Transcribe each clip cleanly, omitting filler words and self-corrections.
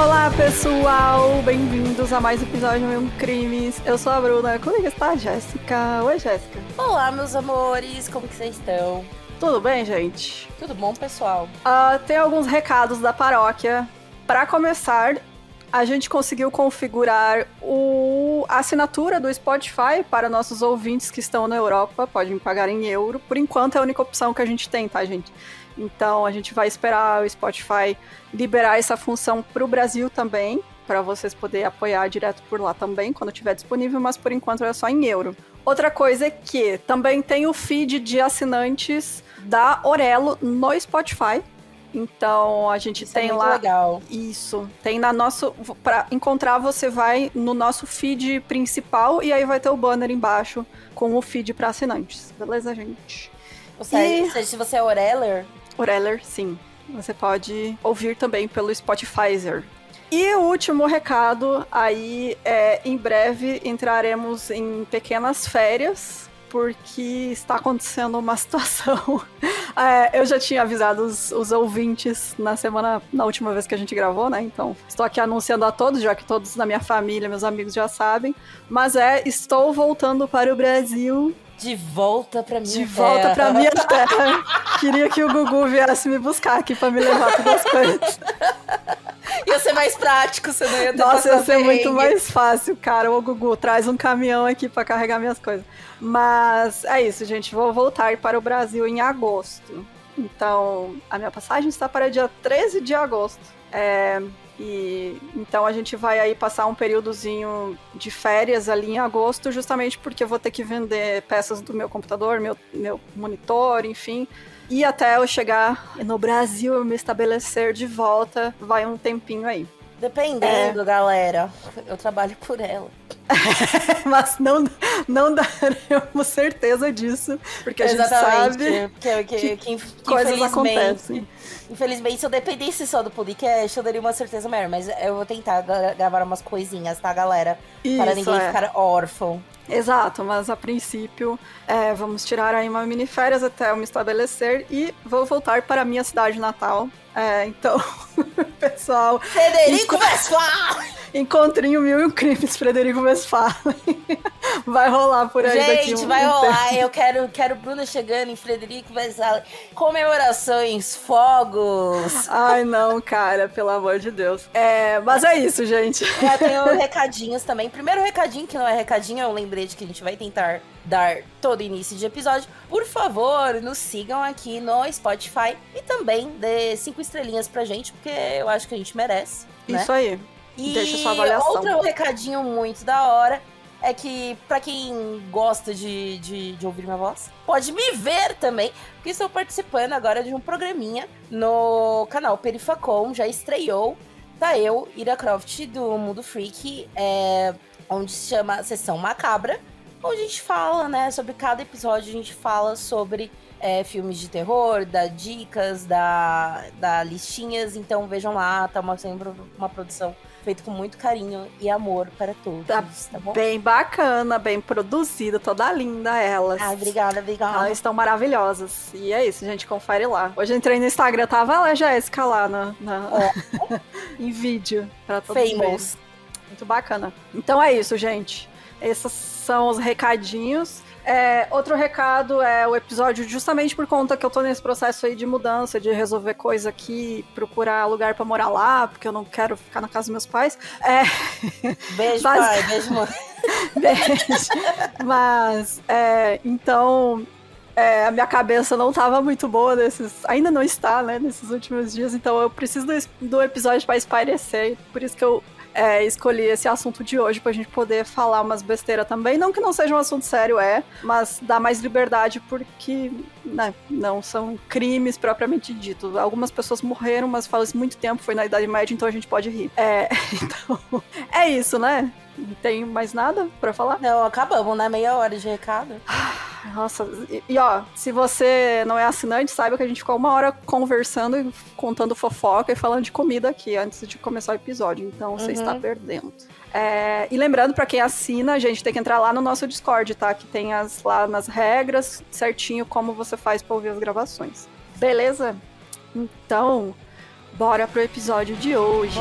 Olá, pessoal! Bem-vindos a mais um episódio do Meu Crimes. Eu sou a Bruna, comigo está a Jéssica. Oi, Jéssica. Olá, meus amores, como que vocês estão? Tudo bem, gente? Tudo bom, pessoal? Tem alguns recados da paróquia. Para começar, a gente conseguiu configurar a assinatura do Spotify para nossos ouvintes que estão na Europa. Podem pagar em euro. Por enquanto é a única opção que a gente tem, tá, gente? Então a gente vai esperar o Spotify liberar essa função para o Brasil também, para vocês poderem apoiar direto por lá também, quando estiver disponível, mas por enquanto é só em euro. Outra coisa é que também tem o feed de assinantes da Orelo no Spotify. Então a gente Isso tem é muito lá. legal. Isso. Tem na nosso. Para encontrar, você vai no nosso feed principal e aí vai ter o banner embaixo com o feed para assinantes. Beleza, gente? Se você é Oreller... Oreller, sim. Você pode ouvir também pelo Spotify. E o último recado aí é, em breve entraremos em pequenas férias, porque está acontecendo uma situação. Eu já tinha avisado os ouvintes na última vez que a gente gravou, né? Então, estou aqui anunciando a todos, já que todos na minha família, meus amigos já sabem. Mas estou voltando para o Brasil. De volta pra minha terra. De volta pra minha terra. Queria que o Gugu viesse me buscar aqui pra me levar todas as coisas. Ia ser mais prático, você não ia ter. Nossa, ia ser muito mais fácil, cara. O Gugu traz um caminhão aqui pra carregar minhas coisas. Mas é isso, gente. Vou voltar para o Brasil em agosto. Então, a minha passagem está para dia 13 de agosto. Então a gente vai aí passar um períodozinho de férias ali em agosto, justamente porque eu vou ter que vender peças do meu computador, meu monitor, enfim. E até eu chegar no Brasil, eu me estabelecer de volta, vai um tempinho aí. Dependendo, galera, eu trabalho por ela. Mas não daremos certeza disso, porque a gente sabe que coisas acontecem. Infelizmente, se eu dependesse só do podcast, eu daria uma certeza maior. Mas eu vou tentar gravar umas coisinhas, tá, galera? Para ninguém ficar órfão. Exato, mas a princípio vamos tirar aí uma mini férias até eu me estabelecer e vou voltar para a minha cidade natal. Então, pessoal... Frederico Westphalen! Encontrinho Mil e um Crimes, Frederico Westphalen. Vai rolar por aí daqui Gente, vai rolar. Eu quero Bruna chegando em Frederico Westphalen. Comemorações, fogos. Ai, não, cara, pelo amor de Deus. Mas é isso, gente. Eu tenho recadinhos também. Primeiro recadinho, que não é recadinho, é um lembrete que a gente vai tentar dar todo início de episódio. Por favor, nos sigam aqui no Spotify e também dê 5 estrelinhas pra gente, porque eu acho que a gente merece. Isso aí. E deixa sua avaliação. Outro recadinho muito da hora é que, pra quem gosta de ouvir minha voz, pode me ver também, porque estou participando agora de um programinha no canal Perifacom, já estreou. Tá eu, Ira Croft, do Mundo Freak, onde se chama Sessão Macabra, onde a gente fala, né, sobre cada episódio, a gente fala sobre filmes de terror, dá dicas, dá listinhas, então vejam lá, tá sempre uma produção feita com muito carinho e amor para todos, tá bom? Bem bacana, bem produzida, toda linda elas. Obrigada. Elas estão maravilhosas. E é isso, gente, confere lá. Hoje eu entrei no Instagram, tava lá a Jéssica lá em vídeo pra todos Famous. Muito bacana. Então é isso, gente. Esses são os recadinhos. Outro recado é o episódio, justamente por conta que eu tô nesse processo aí de mudança, de resolver coisa aqui, procurar lugar pra morar lá, porque eu não quero ficar na casa dos meus pais. Beijo, pai, beijo, mãe. Beijo. Mas, então, a minha cabeça não tava muito boa ainda não está, né, nesses últimos dias, então eu preciso do episódio pra espairecer, por isso que eu escolhi esse assunto de hoje pra gente poder falar umas besteiras também. Não que não seja um assunto sério, mas dá mais liberdade porque, né, não são crimes propriamente dito. Algumas pessoas morreram, mas faz muito tempo, foi na Idade Média, então a gente pode rir. Então, é isso, né? Não tem mais nada pra falar? Não, acabamos, né? Meia hora de recado. Nossa, e ó, se você não é assinante, saiba que a gente ficou 1 hora conversando e contando fofoca e falando de comida aqui antes de começar o episódio, então você está perdendo. E lembrando, pra quem assina, a gente tem que entrar lá no nosso Discord, tá? Que tem lá nas regras certinho como você faz pra ouvir as gravações. Beleza? Então, bora pro episódio de hoje.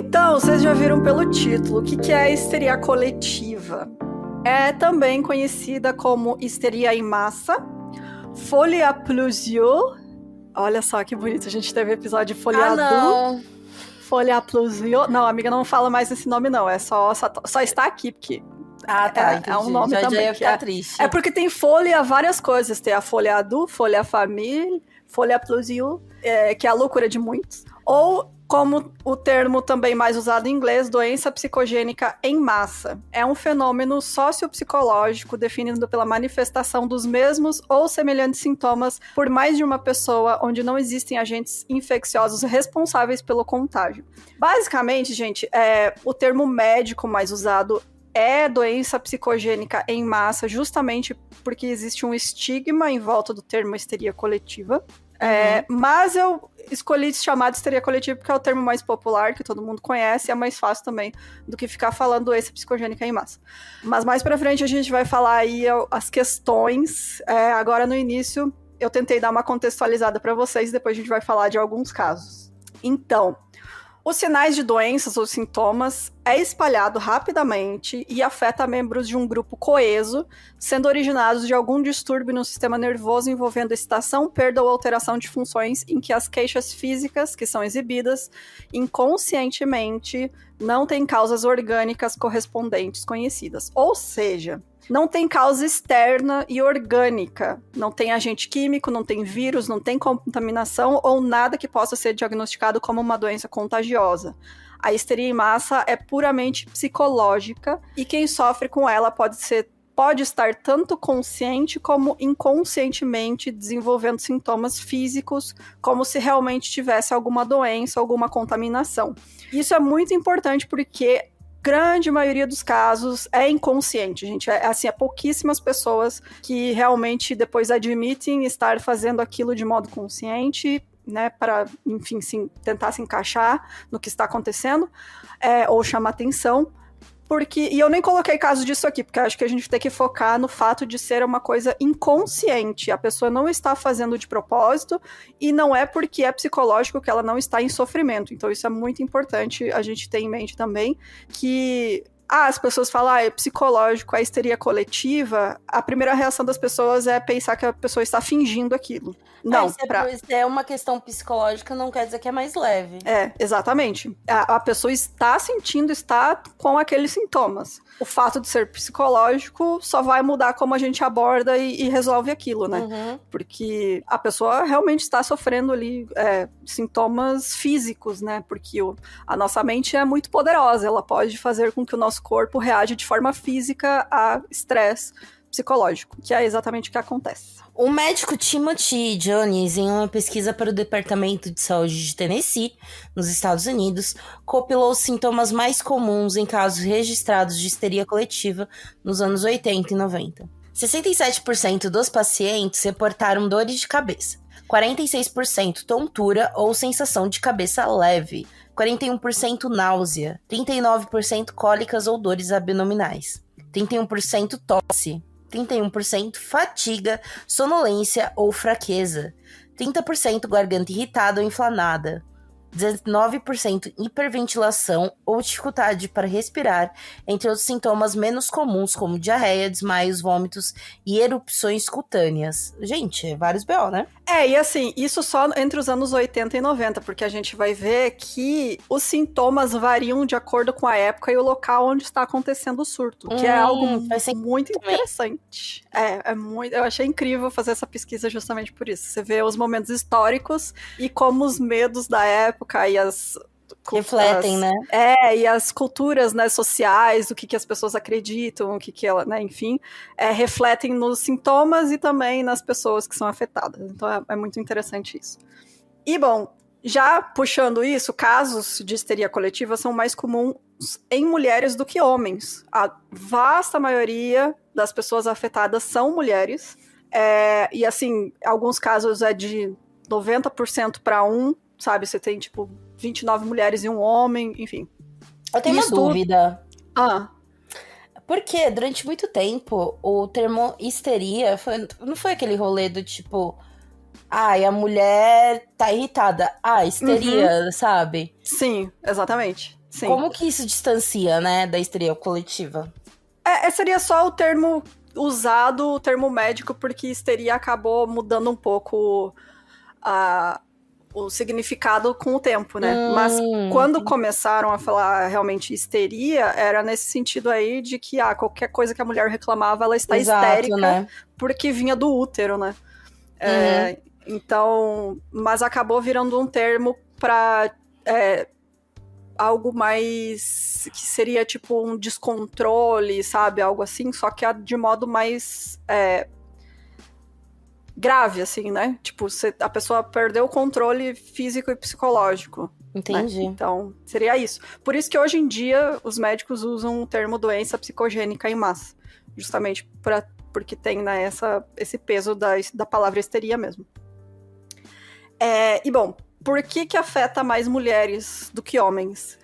Então, vocês já viram pelo título, o que é a histeria coletiva? É também conhecida como histeria em massa, folie à plusieurs. Olha só que bonito, a gente teve episódio de folie à não. Folie à plusieurs. Não, amiga, não fala mais esse nome não, é só está aqui, porque... Tá, é um nome já também. Já ia ficar triste. É porque tem folie a várias coisas, tem a folie à deux, folie à famille, folie à plusieurs, que é a loucura de muitos. Ou, como o termo também mais usado em inglês, doença psicogênica em massa. É um fenômeno sociopsicológico definido pela manifestação dos mesmos ou semelhantes sintomas por mais de uma pessoa, onde não existem agentes infecciosos responsáveis pelo contágio. Basicamente, gente, o termo médico mais usado é doença psicogênica em massa, justamente porque existe um estigma em volta do termo histeria coletiva. Mas eu escolhi chamar de histeria coletiva porque é o termo mais popular, que todo mundo conhece, e é mais fácil também do que ficar falando doença psicogênica em massa. Mas mais pra frente a gente vai falar aí as questões. Agora no início eu tentei dar uma contextualizada pra vocês, depois a gente vai falar de alguns casos. Então, os sinais de doenças ou sintomas é espalhado rapidamente e afeta membros de um grupo coeso, sendo originados de algum distúrbio no sistema nervoso envolvendo excitação, perda ou alteração de funções em que as queixas físicas que são exibidas inconscientemente não têm causas orgânicas correspondentes conhecidas. Ou seja, não tem causa externa e orgânica. Não tem agente químico, não tem vírus, não tem contaminação ou nada que possa ser diagnosticado como uma doença contagiosa. A histeria em massa é puramente psicológica e quem sofre com ela pode estar tanto consciente como inconscientemente desenvolvendo sintomas físicos, como se realmente tivesse alguma doença, alguma contaminação. Isso é muito importante porque grande maioria dos casos é inconsciente, gente. É pouquíssimas pessoas que realmente depois admitem estar fazendo aquilo de modo consciente, né, para, enfim, tentar se encaixar no que está acontecendo, ou chamar atenção. E eu nem coloquei caso disso aqui, porque acho que a gente tem que focar no fato de ser uma coisa inconsciente. A pessoa não está fazendo de propósito e não é porque é psicológico que ela não está em sofrimento. Então isso é muito importante a gente ter em mente também, que as pessoas falam, é psicológico, a histeria coletiva, a primeira reação das pessoas é pensar que a pessoa está fingindo aquilo. Não, se é uma questão psicológica, não quer dizer que é mais leve. Exatamente. A pessoa está com aqueles sintomas. O fato de ser psicológico só vai mudar como a gente aborda e resolve aquilo, né? Uhum. Porque a pessoa realmente está sofrendo ali sintomas físicos, né? Porque a nossa mente é muito poderosa, ela pode fazer com que o nosso corpo reaja de forma física a estresse psicológico, que é exatamente o que acontece. O médico Timothy Jones, em uma pesquisa para o Departamento de Saúde de Tennessee, nos Estados Unidos, compilou os sintomas mais comuns em casos registrados de histeria coletiva nos anos 80 e 90. 67% dos pacientes reportaram dores de cabeça, 46% tontura ou sensação de cabeça leve, 41% náusea, 39% cólicas ou dores abdominais, 31% tosse, 31% fatiga, sonolência ou fraqueza, 30% garganta irritada ou inflamada, 19% hiperventilação ou dificuldade para respirar, entre outros sintomas menos comuns como diarreia, desmaios, vômitos e erupções cutâneas. Gente, vários BO, né? E assim, isso só entre os anos 80 e 90, porque a gente vai ver que os sintomas variam de acordo com a época e o local onde está acontecendo o surto, que é algo muito interessante. Eu achei incrível fazer essa pesquisa justamente por isso. Você vê os momentos históricos e como os medos da época e as refletem, né? E as culturas, né, sociais, o que as pessoas acreditam, o que ela, né, enfim, refletem nos sintomas e também nas pessoas que são afetadas. Então é muito interessante isso. E, bom, já puxando isso, casos de histeria coletiva são mais comuns em mulheres do que homens. A vasta maioria das pessoas afetadas são mulheres. E, assim, alguns casos é de 90% para 1, sabe? Você tem, 29 mulheres e um homem, enfim. Eu tenho uma dúvida. Porque durante muito tempo o termo histeria não foi aquele rolê do tipo, a mulher tá irritada. Histeria, sabe? Sim, exatamente. Sim. Como que isso distancia, né, da histeria coletiva? Seria só o termo usado, o termo médico, porque histeria acabou mudando um pouco o significado com o tempo, né? Mas quando começaram a falar realmente histeria, era nesse sentido aí de que qualquer coisa que a mulher reclamava, ela está histérica, né? Porque vinha do útero, né? Então, mas acabou virando um termo para algo mais que seria tipo um descontrole, sabe? Algo assim, só que de modo mais grave, assim, né? Tipo, a pessoa perdeu o controle físico e psicológico. Entendi. Né? Então, seria isso. Por isso que hoje em dia os médicos usam o termo doença psicogênica em massa. Justamente porque tem, né, esse peso da palavra histeria mesmo. E bom, por que afeta mais mulheres do que homens?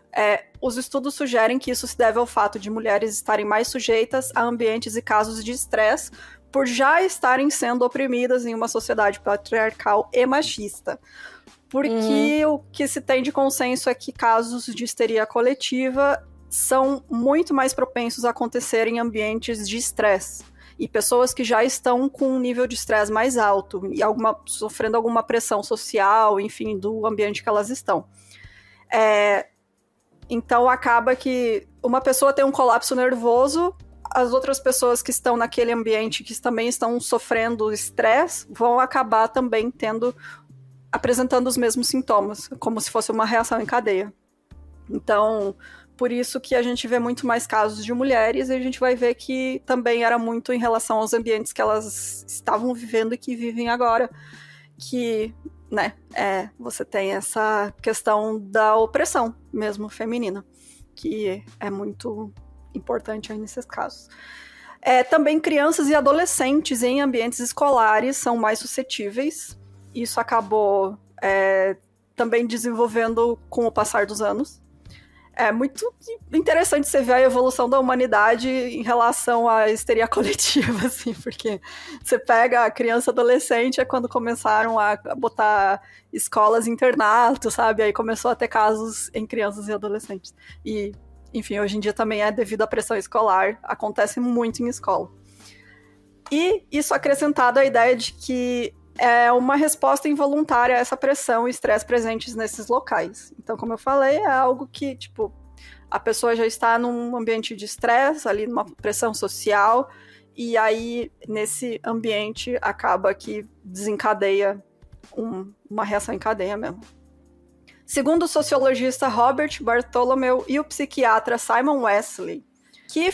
Os estudos sugerem que isso se deve ao fato de mulheres estarem mais sujeitas a ambientes e casos de estresse por já estarem sendo oprimidas em uma sociedade patriarcal e machista. Porque o que se tem de consenso é que casos de histeria coletiva são muito mais propensos a acontecer em ambientes de estresse. E pessoas que já estão com um nível de estresse mais alto e sofrendo alguma pressão social, enfim, do ambiente que elas estão. Então acaba que uma pessoa tem um colapso nervoso, as outras pessoas que estão naquele ambiente, que também estão sofrendo estresse, vão acabar também apresentando os mesmos sintomas, como se fosse uma reação em cadeia. Então, por isso que a gente vê muito mais casos de mulheres, e a gente vai ver que também era muito em relação aos ambientes que elas estavam vivendo e que vivem agora, que, né, você tem essa questão da opressão mesmo feminina, que é muito importante aí nesses casos. Também crianças e adolescentes em ambientes escolares são mais suscetíveis. Isso acabou também desenvolvendo com o passar dos anos. É muito interessante você ver a evolução da humanidade em relação à histeria coletiva, assim, porque você pega a criança e adolescente, é quando começaram a botar escolas internato, sabe? Aí começou a ter casos em crianças e adolescentes. E, enfim, hoje em dia também devido à pressão escolar, acontece muito em escola. E isso acrescentado à ideia de que é uma resposta involuntária a essa pressão e estresse presentes nesses locais. Então, como eu falei, é algo que, tipo, a pessoa já está num ambiente de estresse, ali numa pressão social, e aí, nesse ambiente, acaba que desencadeia uma reação em cadeia mesmo. Segundo o sociologista Robert Bartholomew e o psiquiatra Simon Wesley, que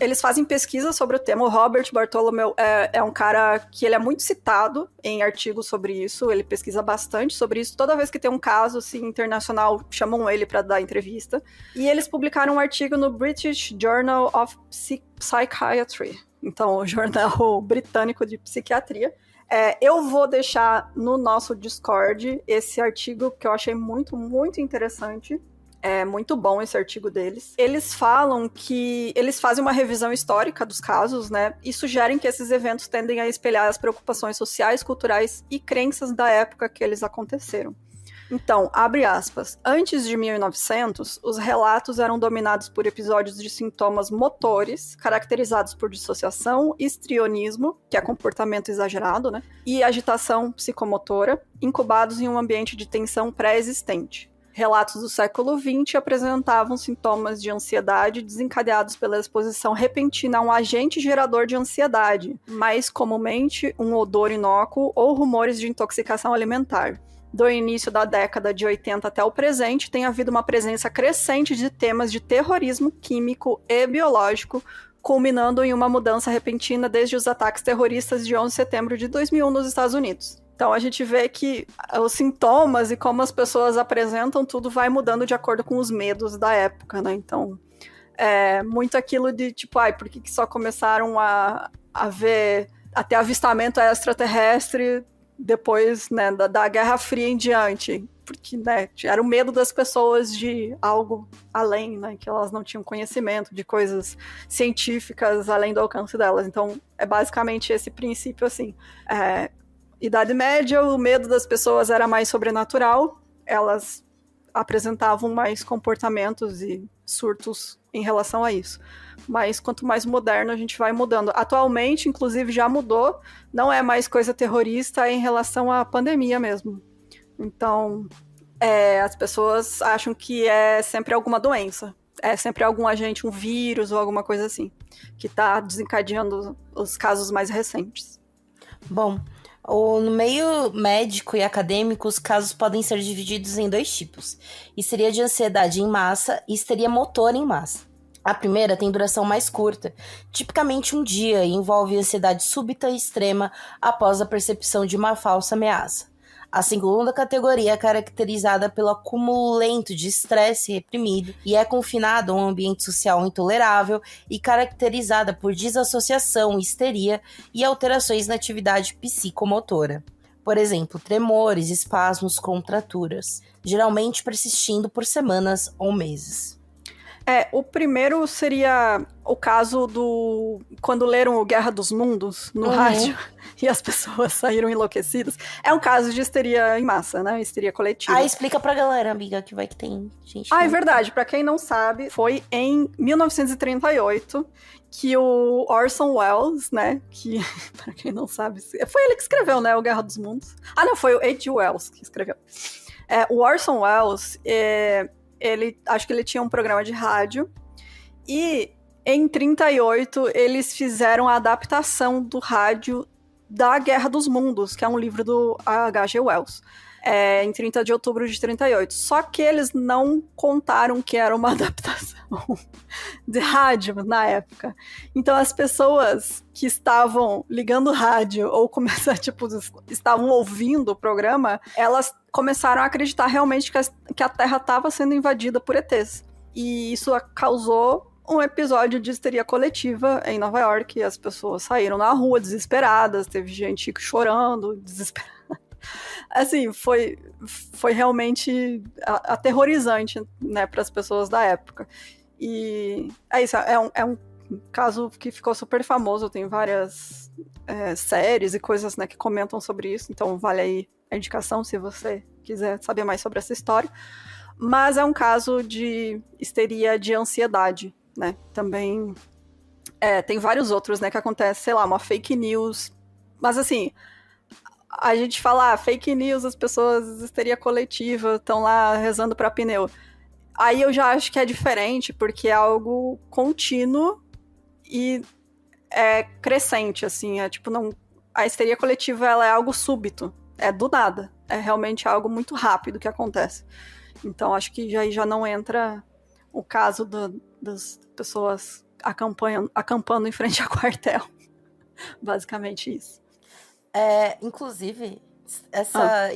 eles fazem pesquisa sobre o tema. O Robert Bartholomew é um cara que ele é muito citado em artigos sobre isso, ele pesquisa bastante sobre isso. Toda vez que tem um caso assim, internacional, chamam ele para dar entrevista. E eles publicaram um artigo no British Journal of Psychiatry, então o jornal britânico de psiquiatria. Eu vou deixar no nosso Discord esse artigo que eu achei muito, muito interessante. É muito bom esse artigo deles. Eles falam que eles fazem uma revisão histórica dos casos, né? E sugerem que esses eventos tendem a espelhar as preocupações sociais, culturais e crenças da época que eles aconteceram. Então, abre aspas, antes de 1900, os relatos eram dominados por episódios de sintomas motores, caracterizados por dissociação, histrionismo, que é comportamento exagerado, né? E agitação psicomotora, incubados em um ambiente de tensão pré-existente. Relatos do século XX apresentavam sintomas de ansiedade desencadeados pela exposição repentina a um agente gerador de ansiedade, mais comumente um odor inócuo ou rumores de intoxicação alimentar. Do início da década de 80 até o presente, tem havido uma presença crescente de temas de terrorismo químico e biológico, culminando em uma mudança repentina desde os ataques terroristas de 11 de setembro de 2001 nos Estados Unidos. Então a gente vê que os sintomas e como as pessoas apresentam tudo vai mudando de acordo com os medos da época, né? Então, muito aquilo de tipo, por que só começaram a ver até avistamento extraterrestre depois, né, da Guerra Fria em diante? Porque, né, era o medo das pessoas de algo além, né, que elas não tinham conhecimento de coisas científicas além do alcance delas. Então, é basicamente esse princípio, assim, Idade Média, o medo das pessoas era mais sobrenatural, elas apresentavam mais comportamentos e surtos em relação a isso. Mas quanto mais moderno, a gente vai mudando. Atualmente, inclusive, já mudou. Não é mais coisa terrorista, é em relação à pandemia mesmo. Então, as pessoas acham que é sempre alguma doença. É sempre algum agente, um vírus ou alguma coisa assim, que está desencadeando os casos mais recentes. Bom, no meio médico e acadêmico, os casos podem ser divididos em 2 tipos. Histeria de ansiedade em massa e histeria motora em massa. A primeira tem duração mais curta, tipicamente 1 dia, e envolve ansiedade súbita e extrema após a percepção de uma falsa ameaça. A segunda categoria é caracterizada pelo acúmulo lento de estresse reprimido e é confinada a um ambiente social intolerável e caracterizada por desassociação, histeria e alterações na atividade psicomotora. Por exemplo, tremores, espasmos, contraturas, geralmente persistindo por semanas ou meses. O primeiro seria o caso do... Quando leram o Guerra dos Mundos no rádio e as pessoas saíram enlouquecidas. É um caso de histeria em massa, né? Histeria coletiva. Explica pra galera, amiga, que vai que tem gente... É verdade. Pra quem não sabe, foi em 1938 que o Orson Welles, né? Que, pra quem não sabe... Foi ele que escreveu, né? O Guerra dos Mundos. Não, foi o H.G. Wells que escreveu. O Orson Welles... acho que ele tinha um programa de rádio, e em 38 eles fizeram a adaptação do rádio da Guerra dos Mundos, que é um livro do H.G. Wells, em 30 de outubro de 38. Só que eles não contaram que era uma adaptação de rádio na época. Então as pessoas que estavam ligando o rádio ou estavam ouvindo o programa, elas começaram a acreditar realmente que a Terra estava sendo invadida por ETs. E isso causou um episódio de histeria coletiva em Nova York. As pessoas saíram na rua desesperadas, teve gente chorando, desesperada. Assim, foi realmente aterrorizante, né, para as pessoas da época. E isso, é um caso que ficou super famoso, tem várias séries e coisas, né, que comentam sobre isso, então vale aí a indicação se você quiser saber mais sobre essa história. Mas é um caso de histeria de ansiedade, né? Também tem vários outros, né, que acontece, sei lá, uma fake news. Mas assim, a gente fala fake news, as pessoas, histeria coletiva, estão lá rezando para pneu. Aí eu já acho que é diferente, porque é algo contínuo e é crescente, assim, não... A histeria coletiva, ela é algo súbito, é do nada, é realmente algo muito rápido que acontece. Então acho que já não entra o caso das pessoas acampando em frente ao quartel. Basicamente isso. Inclusive,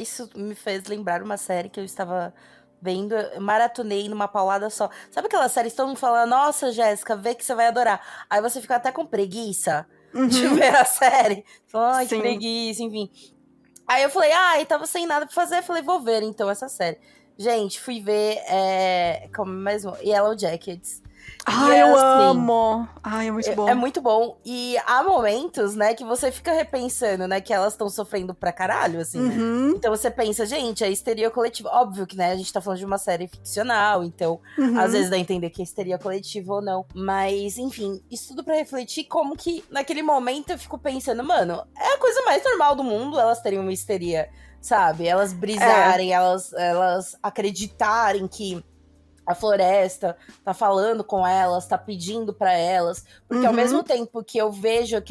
isso me fez lembrar uma série que eu estava vendo, maratonei numa paulada só. Sabe aquela série que todo mundo fala, nossa, Jéssica, vê que você vai adorar. Aí você fica até com preguiça de ver a série. Ai, que preguiça, enfim. Aí eu falei, e tava sem nada pra fazer, falei, vou ver então essa série. Gente, fui ver, como mesmo? Yellow Jackets. Eu amo! É muito bom. É muito bom. E há momentos, né, que você fica repensando, né, que elas estão sofrendo pra caralho, assim, né? Então você pensa, gente, a histeria coletiva... Óbvio que, né, a gente tá falando de uma série ficcional, então, às vezes dá a entender que é histeria coletiva ou não. Mas, enfim, isso tudo pra refletir como que, naquele momento, eu fico pensando, mano, é a coisa mais normal do mundo elas terem uma histeria, sabe? Elas brisarem, elas acreditarem que a floresta tá falando com elas, tá pedindo pra elas. Porque ao mesmo tempo que eu vejo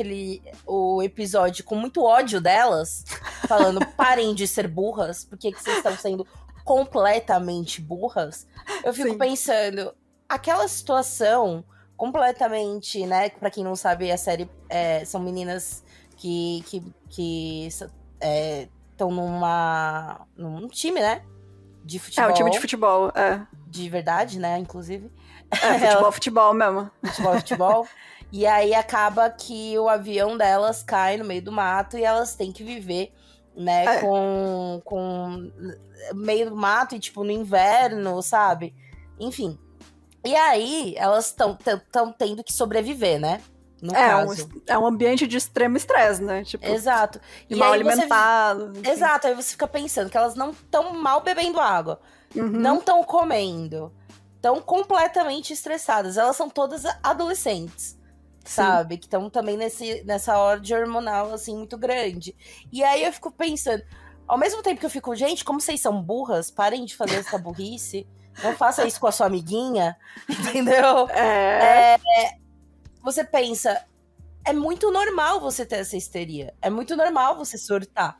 o episódio com muito ódio delas, falando, parem de ser burras, por que vocês estão sendo completamente burras? Eu fico pensando, aquela situação completamente, né? Pra quem não sabe, a série são meninas que estão num time, né? De futebol. Um time de futebol, De verdade, né, inclusive. Futebol mesmo. Futebol. E aí acaba que o avião delas cai no meio do mato e elas têm que viver, né, com meio do mato e, no inverno, sabe? Enfim. E aí, elas estão tendo que sobreviver, né? no caso. É um ambiente de extremo estresse, né? Tipo, Exato. E mal alimentado. Exato, aí você fica pensando que elas não estão mal bebendo água, não Uhum. estão comendo, estão completamente estressadas. Elas são todas adolescentes, sabe? Que estão também nessa ordem hormonal, assim, muito grande. E aí eu fico pensando, ao mesmo tempo que eu fico, gente, como vocês são burras, parem de fazer essa burrice, não faça isso com a sua amiguinha, entendeu? Você pensa, é muito normal você ter essa histeria. É muito normal você surtar.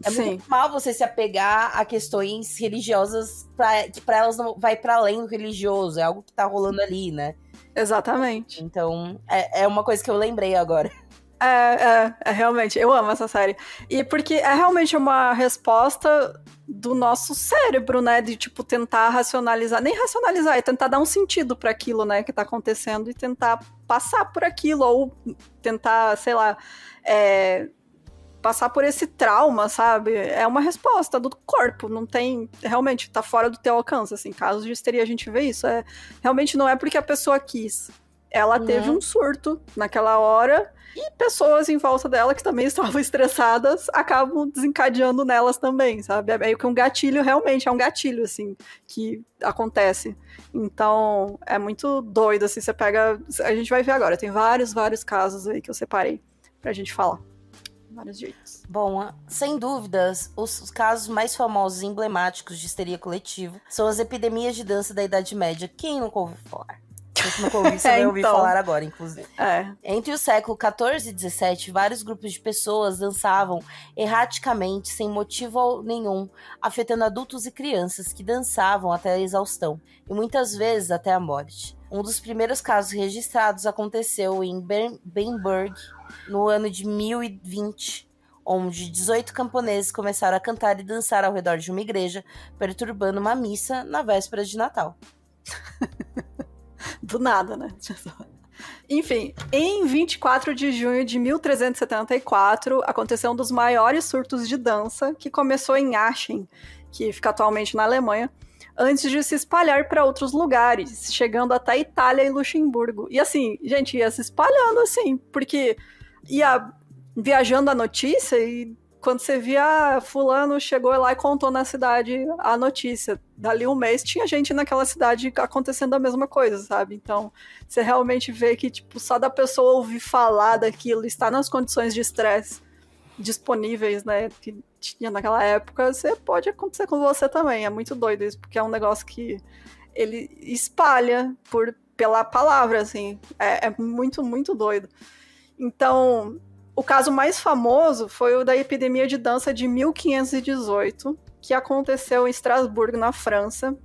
É muito normal você se apegar a questões religiosas que pra elas não vai para além do religioso. É algo que tá rolando ali, né? Exatamente. Então, é uma coisa que eu lembrei agora. Realmente, eu amo essa série. E porque é realmente uma resposta do nosso cérebro, né? De, tipo, tentar racionalizar, nem racionalizar, é tentar dar um sentido para aquilo, né, que tá acontecendo e tentar passar por aquilo, ou tentar, sei lá, passar por esse trauma, sabe? É uma resposta do corpo, não tem, realmente, tá fora do teu alcance, assim, casos de histeria a gente vê isso, realmente não é porque a pessoa quis. Ela teve um surto naquela hora e pessoas em volta dela que também estavam estressadas acabam desencadeando nelas também, sabe? É meio que um gatilho, realmente, é um gatilho, assim, que acontece. Então, é muito doido, assim, você pega... A gente vai ver agora, tem vários casos aí que eu separei pra gente falar. Vários jeitos. Bom, sem dúvidas, os casos mais famosos e emblemáticos de histeria coletiva são as epidemias de dança da Idade Média. Quem nunca ouviu falar? Você nunca ouviu, você vai ouvir falar agora, inclusive. Entre o século XIV e XVII, vários grupos de pessoas dançavam erraticamente, sem motivo nenhum, afetando adultos e crianças que dançavam até a exaustão, e muitas vezes até a morte. Um dos primeiros casos registrados aconteceu em Bamberg, no ano de 1020, onde 18 camponeses começaram a cantar e dançar ao redor de uma igreja, perturbando uma missa na véspera de Natal. Do nada, né? Enfim, em 24 de junho de 1374, aconteceu um dos maiores surtos de dança, que começou em Aachen, que fica atualmente na Alemanha, antes de se espalhar para outros lugares, chegando até Itália e Luxemburgo. E assim, gente, ia se espalhando assim, porque ia viajando a notícia e quando você via fulano chegou lá e contou na cidade a notícia. Dali um mês tinha gente naquela cidade acontecendo a mesma coisa, sabe? Então, você realmente vê que, tipo, só da pessoa ouvir falar daquilo, estar nas condições de estresse disponíveis, né, que tinha naquela época, pode acontecer com você também. É muito doido isso, porque é um negócio que ele espalha pela palavra, assim. É muito, muito doido. Então, o caso mais famoso foi o da epidemia de dança de 1518, que aconteceu em Estrasburgo, na França,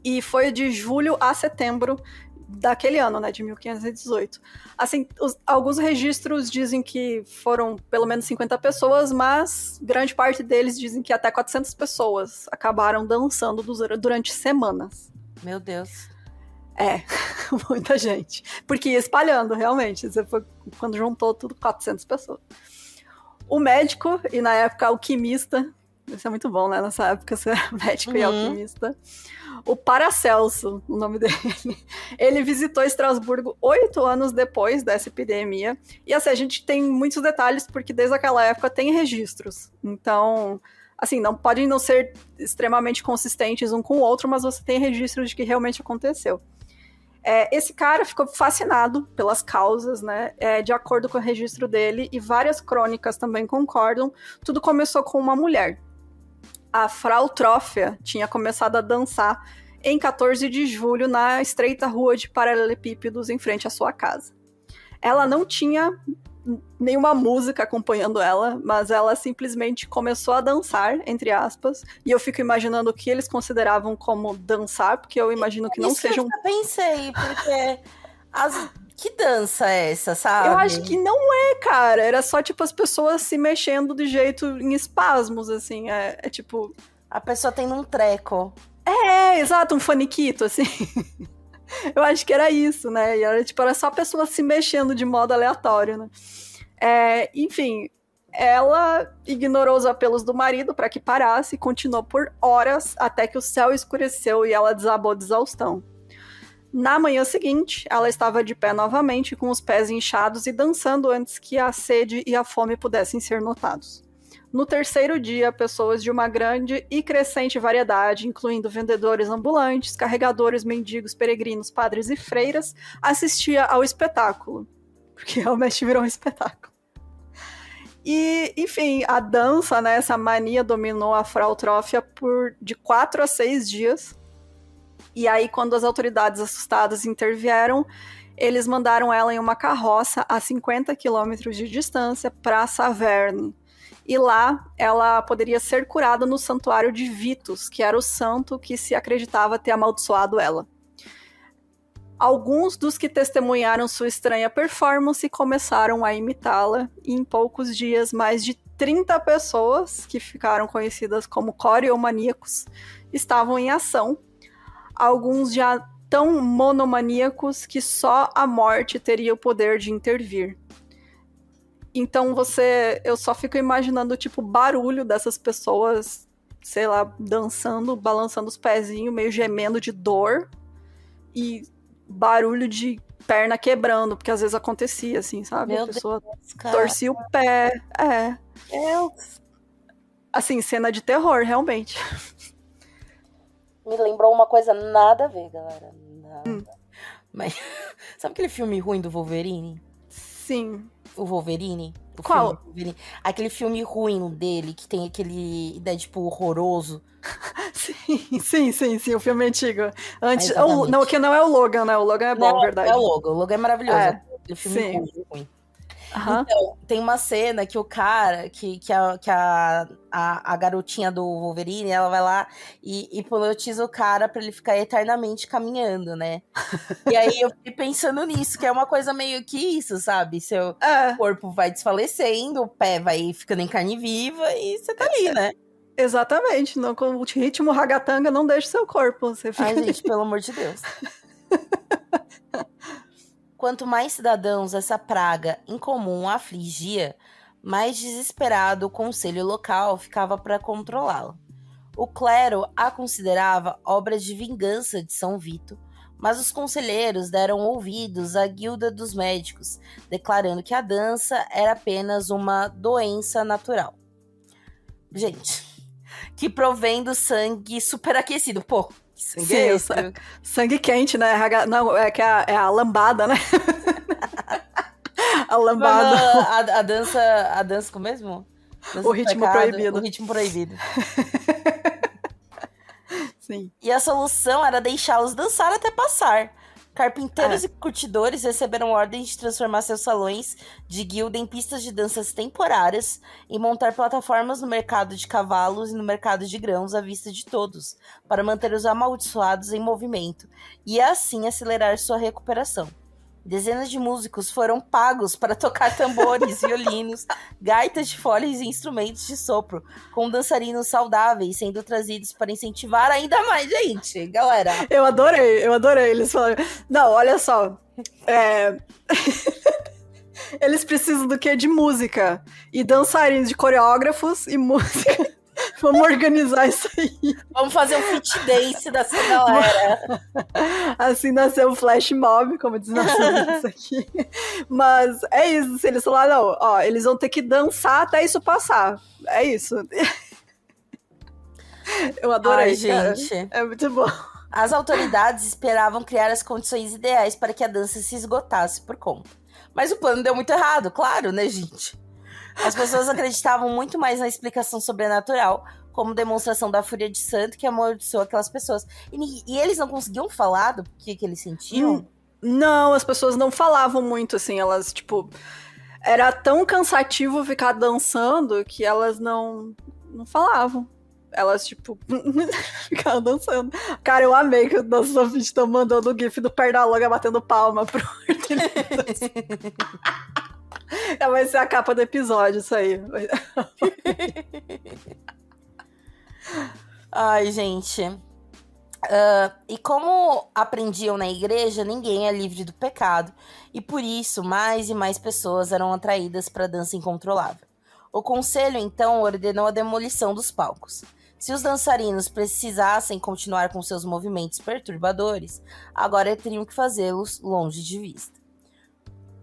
e foi de julho a setembro daquele ano, né, de 1518. Assim, alguns registros dizem que foram pelo menos 50 pessoas, mas grande parte deles dizem que até 400 pessoas acabaram dançando durante semanas. Meu Deus. Muita gente. Porque ia espalhando, realmente. Quando juntou tudo, 400 pessoas. O médico, e na época alquimista, isso é muito bom, né? Nessa época ser médico e alquimista. O Paracelso, o nome dele. Ele visitou Estrasburgo 8 anos depois dessa epidemia. E assim, a gente tem muitos detalhes, porque desde aquela época tem registros. Então, assim, podem não ser extremamente consistentes um com o outro, mas você tem registros de que realmente aconteceu. Esse cara ficou fascinado pelas causas, né? De acordo com o registro dele, e várias crônicas também concordam, tudo começou com uma mulher. A Frau Trófia tinha começado a dançar em 14 de julho na estreita rua de paralelepípedos em frente à sua casa. Ela não tinha nenhuma música acompanhando ela, mas ela simplesmente começou a dançar, entre aspas, e eu fico imaginando o que eles consideravam como dançar, porque eu imagino que não sejam... Eu pensei, porque que dança é essa, sabe? Eu acho que não cara, era só tipo as pessoas se mexendo de jeito em espasmos, assim, tipo... A pessoa tem um treco. Exato, um faniquito, assim... Eu acho que era isso, né? E era só a pessoa se mexendo de modo aleatório, né? Enfim, ela ignorou os apelos do marido para que parasse e continuou por horas até que o céu escureceu e ela desabou de exaustão. Na manhã seguinte, ela estava de pé novamente, com os pés inchados e dançando antes que a sede e a fome pudessem ser notados. No terceiro dia, pessoas de uma grande e crescente variedade, incluindo vendedores ambulantes, carregadores, mendigos, peregrinos, padres e freiras, assistia ao espetáculo. Porque realmente virou um espetáculo. E, enfim, a dança, né, essa mania dominou a Frau Trófia de 4 a 6 dias. E aí, quando as autoridades assustadas intervieram, eles mandaram ela em uma carroça a 50 quilômetros de distância para Saverne. E lá, ela poderia ser curada no santuário de Vitus, que era o santo que se acreditava ter amaldiçoado ela. Alguns dos que testemunharam sua estranha performance começaram a imitá-la, e em poucos dias, mais de 30 pessoas, que ficaram conhecidas como coreomaníacos, estavam em ação. Alguns já tão monomaníacos que só a morte teria o poder de intervir. Então eu só fico imaginando tipo, o barulho dessas pessoas, sei lá, dançando, balançando os pezinhos, meio gemendo de dor, e barulho de perna quebrando, porque às vezes acontecia, assim, sabe? Meu a pessoa Deus, torcia o pé. Deus. Assim, cena de terror, realmente. Me lembrou uma coisa nada a ver, galera. Nada. Mas sabe aquele filme ruim do Wolverine? Sim. O Wolverine? Qual? Wolverine. Aquele filme ruim dele, que tem aquele Deadpool horroroso. Sim, o filme antigo. Antes, Exatamente. que não é o Logan, né? O Logan é bom, verdade. É o Logan. O Logan é maravilhoso. Aquele filme sim. ruim. Uhum. Então, tem uma cena que o cara, que a garotinha do Wolverine, ela vai lá e hipnotiza o cara pra ele ficar eternamente caminhando, né? E aí eu fiquei pensando nisso, que é uma coisa meio que isso, sabe? Seu corpo vai desfalecendo, o pé vai ficando em carne viva e você tá ali, né? Exatamente. Não, com o ritmo ragatanga não deixa o seu corpo. Você fica Ai, gente, pelo amor de Deus. Quanto mais cidadãos essa praga incomum afligia, mais desesperado o conselho local ficava para controlá-la. O clero a considerava obra de vingança de São Vito, mas os conselheiros deram ouvidos à guilda dos médicos, declarando que a dança era apenas uma doença natural. Gente, que provém do sangue superaquecido. Pô, que sangue é esse? Sangue quente, né? Não, é a lambada, né? A lambada. A dança como mesmo? Dança o ritmo proibido. O ritmo proibido. Sim. E a solução era deixá-los dançar até passar. Carpinteiros e curtidores receberam ordem de transformar seus salões de guilda em pistas de danças temporárias e montar plataformas no mercado de cavalos e no mercado de grãos à vista de todos, para manter os amaldiçoados em movimento e assim acelerar sua recuperação. Dezenas de músicos foram pagos para tocar tambores, violinos, gaitas de foles e instrumentos de sopro, com dançarinos saudáveis sendo trazidos para incentivar ainda mais gente, galera. Eu adorei. Eles falaram, não, olha só, eles precisam do quê? De música. E dançarinos, de coreógrafos e música. Vamos organizar isso aí. Vamos fazer um fit dance dessa galera. Assim nasceu o Flash Mob, como diz nossa aqui. Mas é isso, se eles falaram, não, ó, eles vão ter que dançar até isso passar. É isso. Eu adorei, gente. Cara. É muito bom. As autoridades esperavam criar as condições ideais para que a dança se esgotasse por conta. Mas o plano deu muito errado, claro, né, gente? As pessoas acreditavam muito mais na explicação sobrenatural, como demonstração da fúria de santo que amaldiçoou aquelas pessoas. E eles não conseguiam falar do que eles sentiam? Não, as pessoas não falavam muito, assim, elas, tipo... Era tão cansativo ficar dançando que elas não falavam. Elas, tipo, ficavam dançando. Cara, eu amei que os nossos ouvintes estão mandando o gif do Pernalonga batendo palma pro vai ser a capa do episódio, isso aí. Ai, gente. E como aprendiam na igreja, ninguém é livre do pecado. E por isso, mais e mais pessoas eram atraídas para a dança incontrolável. O conselho, então, ordenou a demolição dos palcos. Se os dançarinos precisassem continuar com seus movimentos perturbadores, agora teriam que fazê-los longe de vista.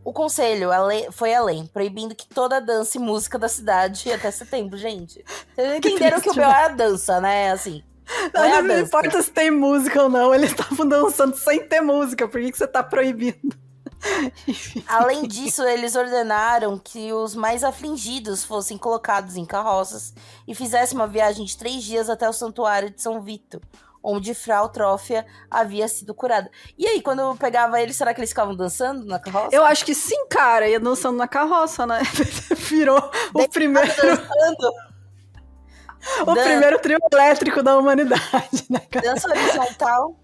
O conselho foi além, proibindo que toda a dança e música da cidade até setembro, gente. Vocês entenderam que o meu é a dança, né? Assim. Não importa se tem música ou não, eles estavam dançando sem ter música. Por que você tá proibindo? Além disso, eles ordenaram que os mais afligidos fossem colocados em carroças e fizessem uma viagem de 3 dias até o santuário de São Vito, onde Frau Trófia havia sido curada. E aí, quando eu pegava eles, será que eles ficavam dançando na carroça? Eu acho que sim, cara. Ia dançando na carroça, né? Virou o primeiro... O primeiro trio elétrico da humanidade, né, cara? Dança horizontal.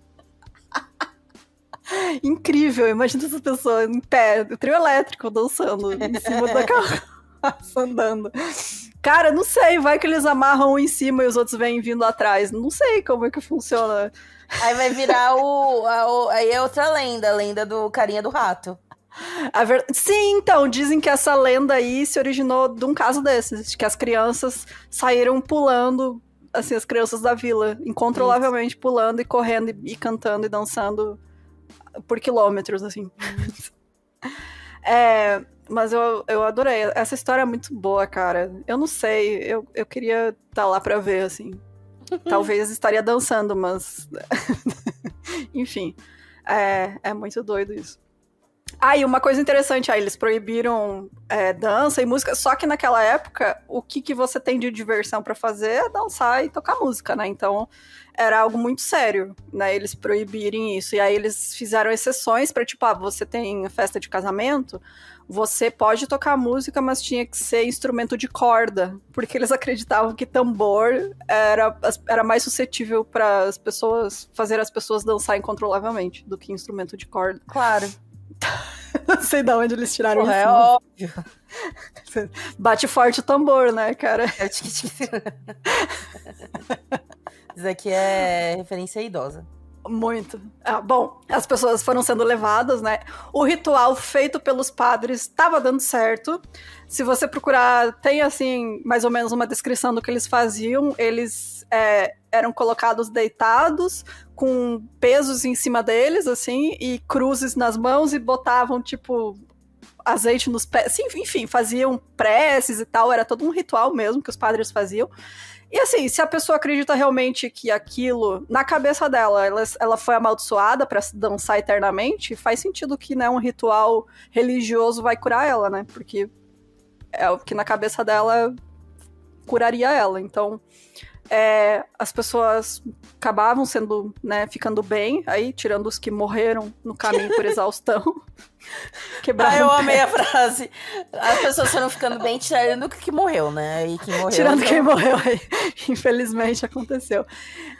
Incrível, imagina essa pessoa em pé, o trio elétrico dançando em cima da carroça andando. Cara, não sei, vai que eles amarram um em cima e os outros vêm vindo atrás. Não sei como é que funciona. Aí vai virar aí é outra lenda, a lenda do carinha do rato. Sim, então, dizem que essa lenda aí se originou de um caso desses, que as crianças saíram pulando, assim, as crianças da vila, incontrolavelmente pulando e correndo e cantando e dançando por quilômetros, assim. Mas eu adorei. Essa história é muito boa, cara. Eu não sei, eu queria estar lá pra ver, assim. Talvez estaria dançando, mas... Enfim, é muito doido isso. E uma coisa interessante, eles proibiram dança e música, só que naquela época, o que você tem de diversão pra fazer é dançar e tocar música, né? Então, era algo muito sério, né? Eles proibirem isso. E aí eles fizeram exceções pra, tipo, você tem festa de casamento, você pode tocar música, mas tinha que ser instrumento de corda, porque eles acreditavam que tambor era mais suscetível para as pessoas, fazer as pessoas dançarem incontrolavelmente do que instrumento de corda. Claro. Não sei de onde eles tiraram isso. É óbvio. Bate forte o tambor, né, cara? Isso aqui é referência idosa. Muito. Bom, as pessoas foram sendo levadas, né? O ritual feito pelos padres estava dando certo. Se você procurar, tem, assim, mais ou menos uma descrição do que eles faziam. Eles eram colocados deitados, com pesos em cima deles, assim, e cruzes nas mãos, e botavam, tipo, azeite nos pés. Enfim, faziam preces e tal. Era todo um ritual mesmo que os padres faziam. E assim, se a pessoa acredita realmente que aquilo, na cabeça dela, ela foi amaldiçoada pra dançar eternamente, faz sentido que, né, um ritual religioso vai curar ela, né? Porque é o que na cabeça dela curaria ela. Então, as pessoas acabavam sendo, né, ficando bem, aí tirando os que morreram no caminho por exaustão. Eu amei a frase. As pessoas foram ficando bem, tirando o que morreu, né? E quem morreu, tirando quem morreu aí. Infelizmente aconteceu.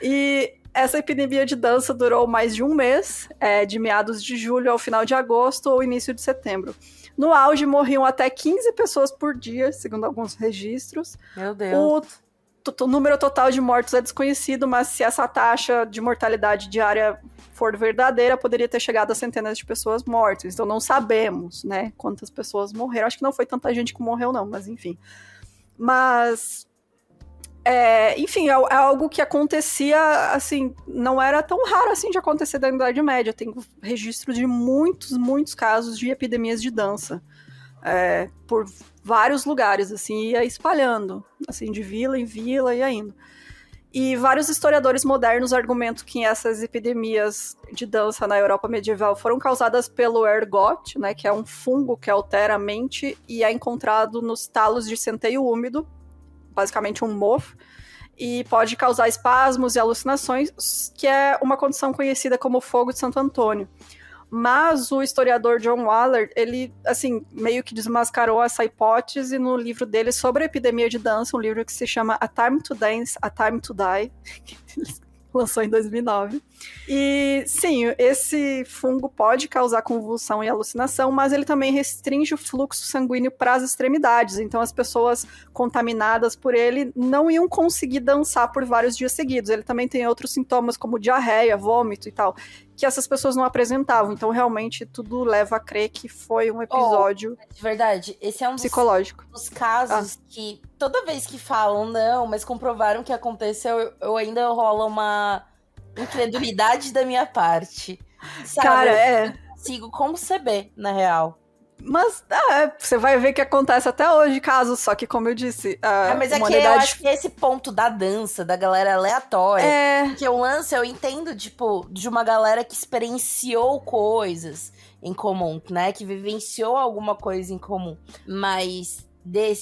E essa epidemia de dança durou mais de um mês, de meados de julho ao final de agosto ou início de setembro. No auge, morriam até 15 pessoas por dia, segundo alguns registros. Meu Deus. O número total de mortos é desconhecido, mas se essa taxa de mortalidade diária for verdadeira, poderia ter chegado a centenas de pessoas mortas. Então não sabemos, né, quantas pessoas morreram. Acho que não foi tanta gente que morreu, não, mas enfim. Mas, enfim, é algo que acontecia, assim, não era tão raro assim de acontecer na Idade Média. Tem registro de muitos casos de epidemias de dança. Por vários lugares, assim, ia espalhando, assim, de vila em vila e indo. E vários historiadores modernos argumentam que essas epidemias de dança na Europa medieval foram causadas pelo ergot, né, que é um fungo que altera a mente e é encontrado nos talos de centeio úmido, basicamente um mofo, e pode causar espasmos e alucinações, que é uma condição conhecida como fogo de Santo Antônio. Mas o historiador John Waller, ele, assim, meio que desmascarou essa hipótese no livro dele sobre a epidemia de dança, um livro que se chama A Time to Dance, A Time to Die, que ele lançou em 2009. E, sim, esse fungo pode causar convulsão e alucinação, mas ele também restringe o fluxo sanguíneo para as extremidades. Então, as pessoas contaminadas por ele não iam conseguir dançar por vários dias seguidos. Ele também tem outros sintomas, como diarreia, vômito e tal, que essas pessoas não apresentavam. Então, realmente, tudo leva a crer que foi um episódio de verdade, esse é um psicológico. dos casos que toda vez que falam, não, mas comprovaram que aconteceu, eu ainda rola uma incredulidade da minha parte. Sabe? Cara, eu não consigo conceber, na real. Mas você vai ver que acontece até hoje casos, só que como eu disse, a mas humanidade... é que eu acho que esse ponto da dança, da galera aleatória, porque o lance eu entendo, tipo, de uma galera que experienciou coisas em comum, né? Que vivenciou alguma coisa em comum. Mas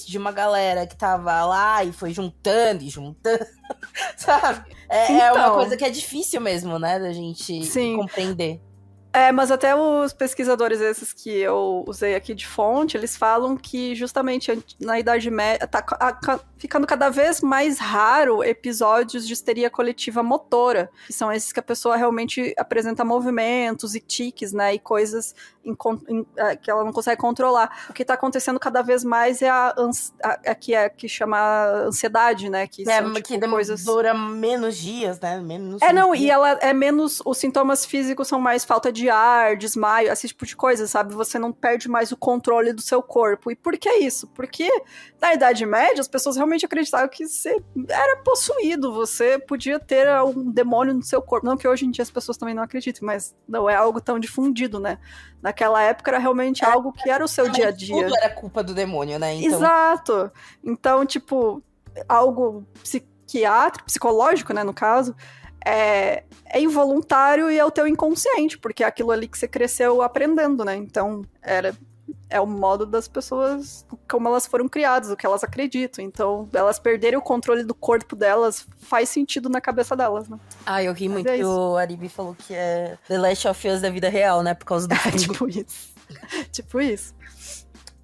de uma galera que tava lá e foi juntando, sabe? É uma coisa que é difícil mesmo, né? Da gente compreender. Mas até os pesquisadores esses que eu usei aqui de fonte, eles falam que justamente na Idade Média tá ficando cada vez mais raro episódios de histeria coletiva motora, que são esses que a pessoa realmente apresenta movimentos e tiques, né, e coisas que ela não consegue controlar. O que tá acontecendo cada vez mais é que chama ansiedade, né, que são que coisas... dura menos dias, né, menos e ela é menos, os sintomas físicos são mais falta de ar, desmaio, esse tipo de coisa, sabe? Você não perde mais o controle do seu corpo. E por que isso? Porque na Idade Média as pessoas realmente acreditavam que você era possuído, você podia ter um demônio no seu corpo. Não que hoje em dia as pessoas também não acreditem, mas não é algo tão difundido, né? Naquela época era realmente algo que era o seu dia a dia. Tudo era culpa do demônio, né? Então... Exato. Então, tipo, algo psicológico, né, no caso, é involuntário e é o teu inconsciente, porque é aquilo ali que você cresceu aprendendo, né? Então, é o modo das pessoas, como elas foram criadas, o que elas acreditam. Então, elas perderem o controle do corpo delas faz sentido na cabeça delas, né? Eu ri muito que o Aribi falou que é The Last of Us da vida real, né? Por causa do tipo isso. Tipo isso.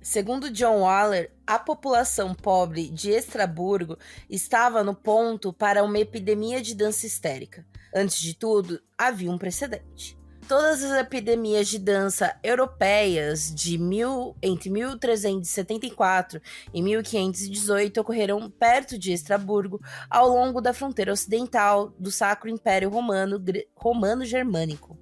Segundo John Waller, a população pobre de Estraburgo estava no ponto para uma epidemia de dança histérica. Antes de tudo, havia um precedente. Todas as epidemias de dança europeias entre 1374 e 1518 ocorreram perto de Estraburgo, ao longo da fronteira ocidental do Sacro Império Romano-Germânico.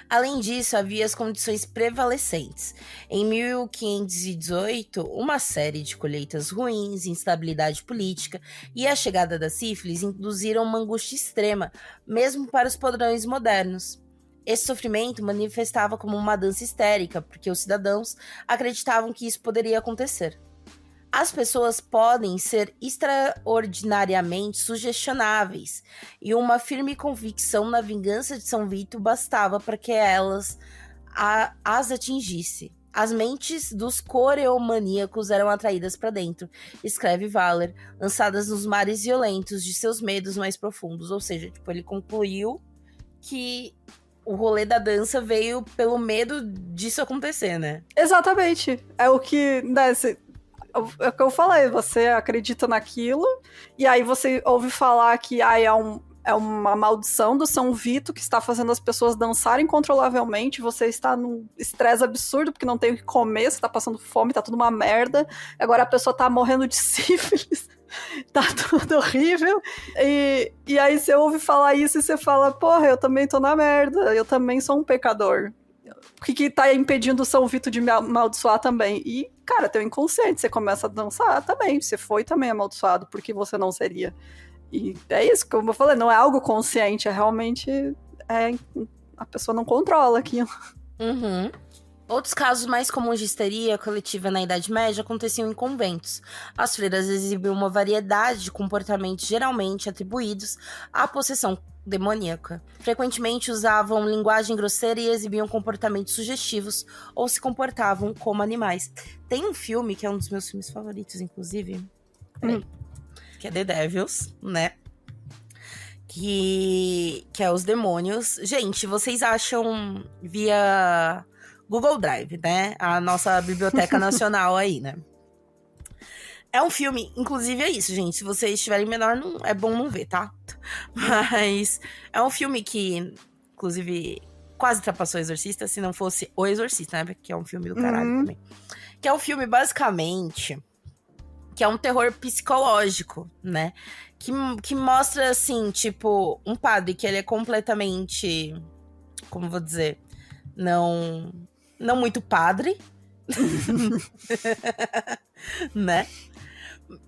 Além disso, havia as condições prevalecentes. Em 1518, uma série de colheitas ruins, instabilidade política e a chegada da sífilis induziram uma angústia extrema, mesmo para os padrões modernos. Esse sofrimento manifestava como uma dança histérica, porque os cidadãos acreditavam que isso poderia acontecer. As pessoas podem ser extraordinariamente sugestionáveis, e uma firme convicção na vingança de São Vito bastava para que elas as atingisse. As mentes dos coreomaníacos eram atraídas para dentro, escreve Waller, lançadas nos mares violentos de seus medos mais profundos. Ou seja, ele concluiu que o rolê da dança veio pelo medo disso acontecer, né? Exatamente. É o que... É o que eu falei, você acredita naquilo, e aí você ouve falar que é uma maldição do São Vito que está fazendo as pessoas dançarem incontrolavelmente, você está num estresse absurdo porque não tem o que comer, você está passando fome, tá tudo uma merda, agora a pessoa tá morrendo de sífilis, tá tudo horrível, e aí você ouve falar isso e você fala, porra, eu também tô na merda, eu também sou um pecador. O que tá impedindo o São Vito de me amaldiçoar também? E, cara, teu inconsciente, você começa a dançar também, você foi também amaldiçoado, porque você não seria. E é isso, como eu falei, não é algo consciente, é realmente... a pessoa não controla aquilo. Uhum. Outros casos mais comuns de histeria coletiva na Idade Média aconteciam em conventos. As freiras exibiam uma variedade de comportamentos geralmente atribuídos à possessão demoníaca. Frequentemente usavam linguagem grosseira e exibiam comportamentos sugestivos ou se comportavam como animais. Tem um filme que é um dos meus filmes favoritos, inclusive, que é The Devils, né? Que é os demônios. Gente, vocês acham via Google Drive, né? A nossa biblioteca nacional aí, né? É um filme, inclusive é isso, gente. Se vocês estiverem menor, não, é bom não ver, tá? Mas é um filme que, inclusive, quase ultrapassou o Exorcista, se não fosse O Exorcista, né? Que é um filme do caralho também. Que é um filme, basicamente, que é um terror psicológico, né? Que mostra, assim, tipo, um padre que ele é completamente como vou dizer, não muito padre, né?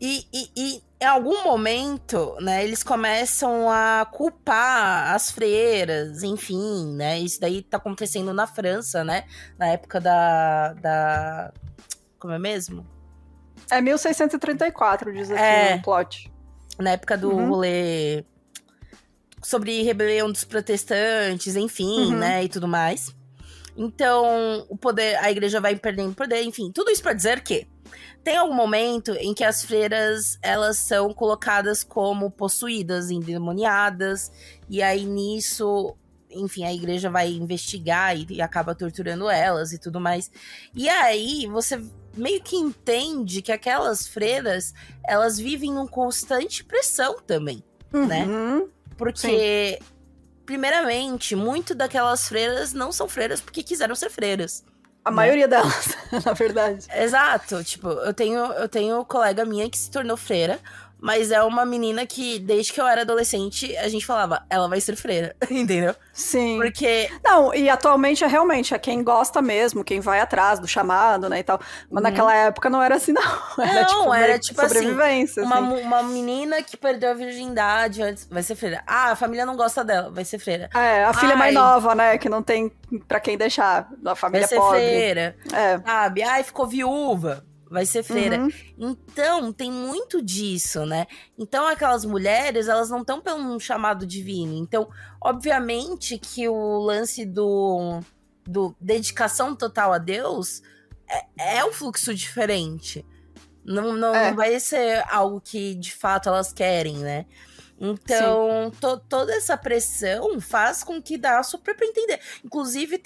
E em algum momento, né, eles começam a culpar as freiras, enfim, né? Isso daí tá acontecendo na França, né? Na época da... Como é mesmo? É 1634, diz aqui no plot. Na época do rolê sobre rebelião dos protestantes, enfim, né, e tudo mais. Então, a igreja vai perdendo poder, enfim, tudo isso pra dizer que tem algum momento em que as freiras, elas são colocadas como possuídas, endemoniadas, e aí nisso, enfim, a igreja vai investigar e acaba torturando elas e tudo mais. E aí, você meio que entende que aquelas freiras, elas vivem num constante pressão também, né? Porque... Sim. Primeiramente, muito daquelas freiras não são freiras porque quiseram ser freiras. A maioria delas, na verdade. Exato. Tipo, eu tenho colega minha que se tornou freira, mas é uma menina que, desde que eu era adolescente, a gente falava, ela vai ser freira, entendeu? Sim. Porque... Não, e atualmente realmente é quem gosta mesmo, quem vai atrás do chamado, né, e tal. Mas naquela época não era assim, não. Era tipo sobrevivência, assim, uma menina que perdeu a virgindade antes, vai ser freira. Ah, a família não gosta dela, vai ser freira. A filha mais nova, né, que não tem pra quem deixar, da família pobre. Vai ser freira, sabe? Ai, ficou viúva. Vai ser freira. Então, tem muito disso, né? Então, aquelas mulheres, elas não estão pelo um chamado divino. Então, obviamente que o lance do dedicação total a Deus é um fluxo diferente. Não vai ser algo que, de fato, elas querem, né? Então, toda essa pressão faz com que dá super pra entender. Inclusive,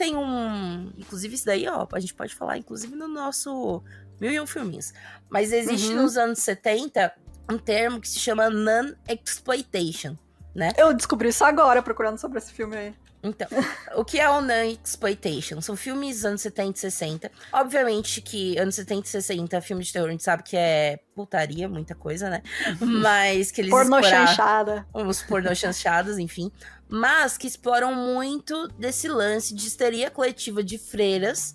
Inclusive, isso daí, ó, a gente pode falar, inclusive, no nosso... 1001 filminhos. Mas existe nos anos 70 um termo que se chama non-exploitation, né? Eu descobri isso agora, procurando sobre esse filme aí. Então, o que é o non-exploitation? São filmes dos anos 70 e 60. Obviamente que anos 70 e 60, filme de terror, a gente sabe que é putaria, muita coisa, né? Mas que eles pornochanchada. Os pornochanchados, enfim. Mas que exploram muito desse lance de histeria coletiva de freiras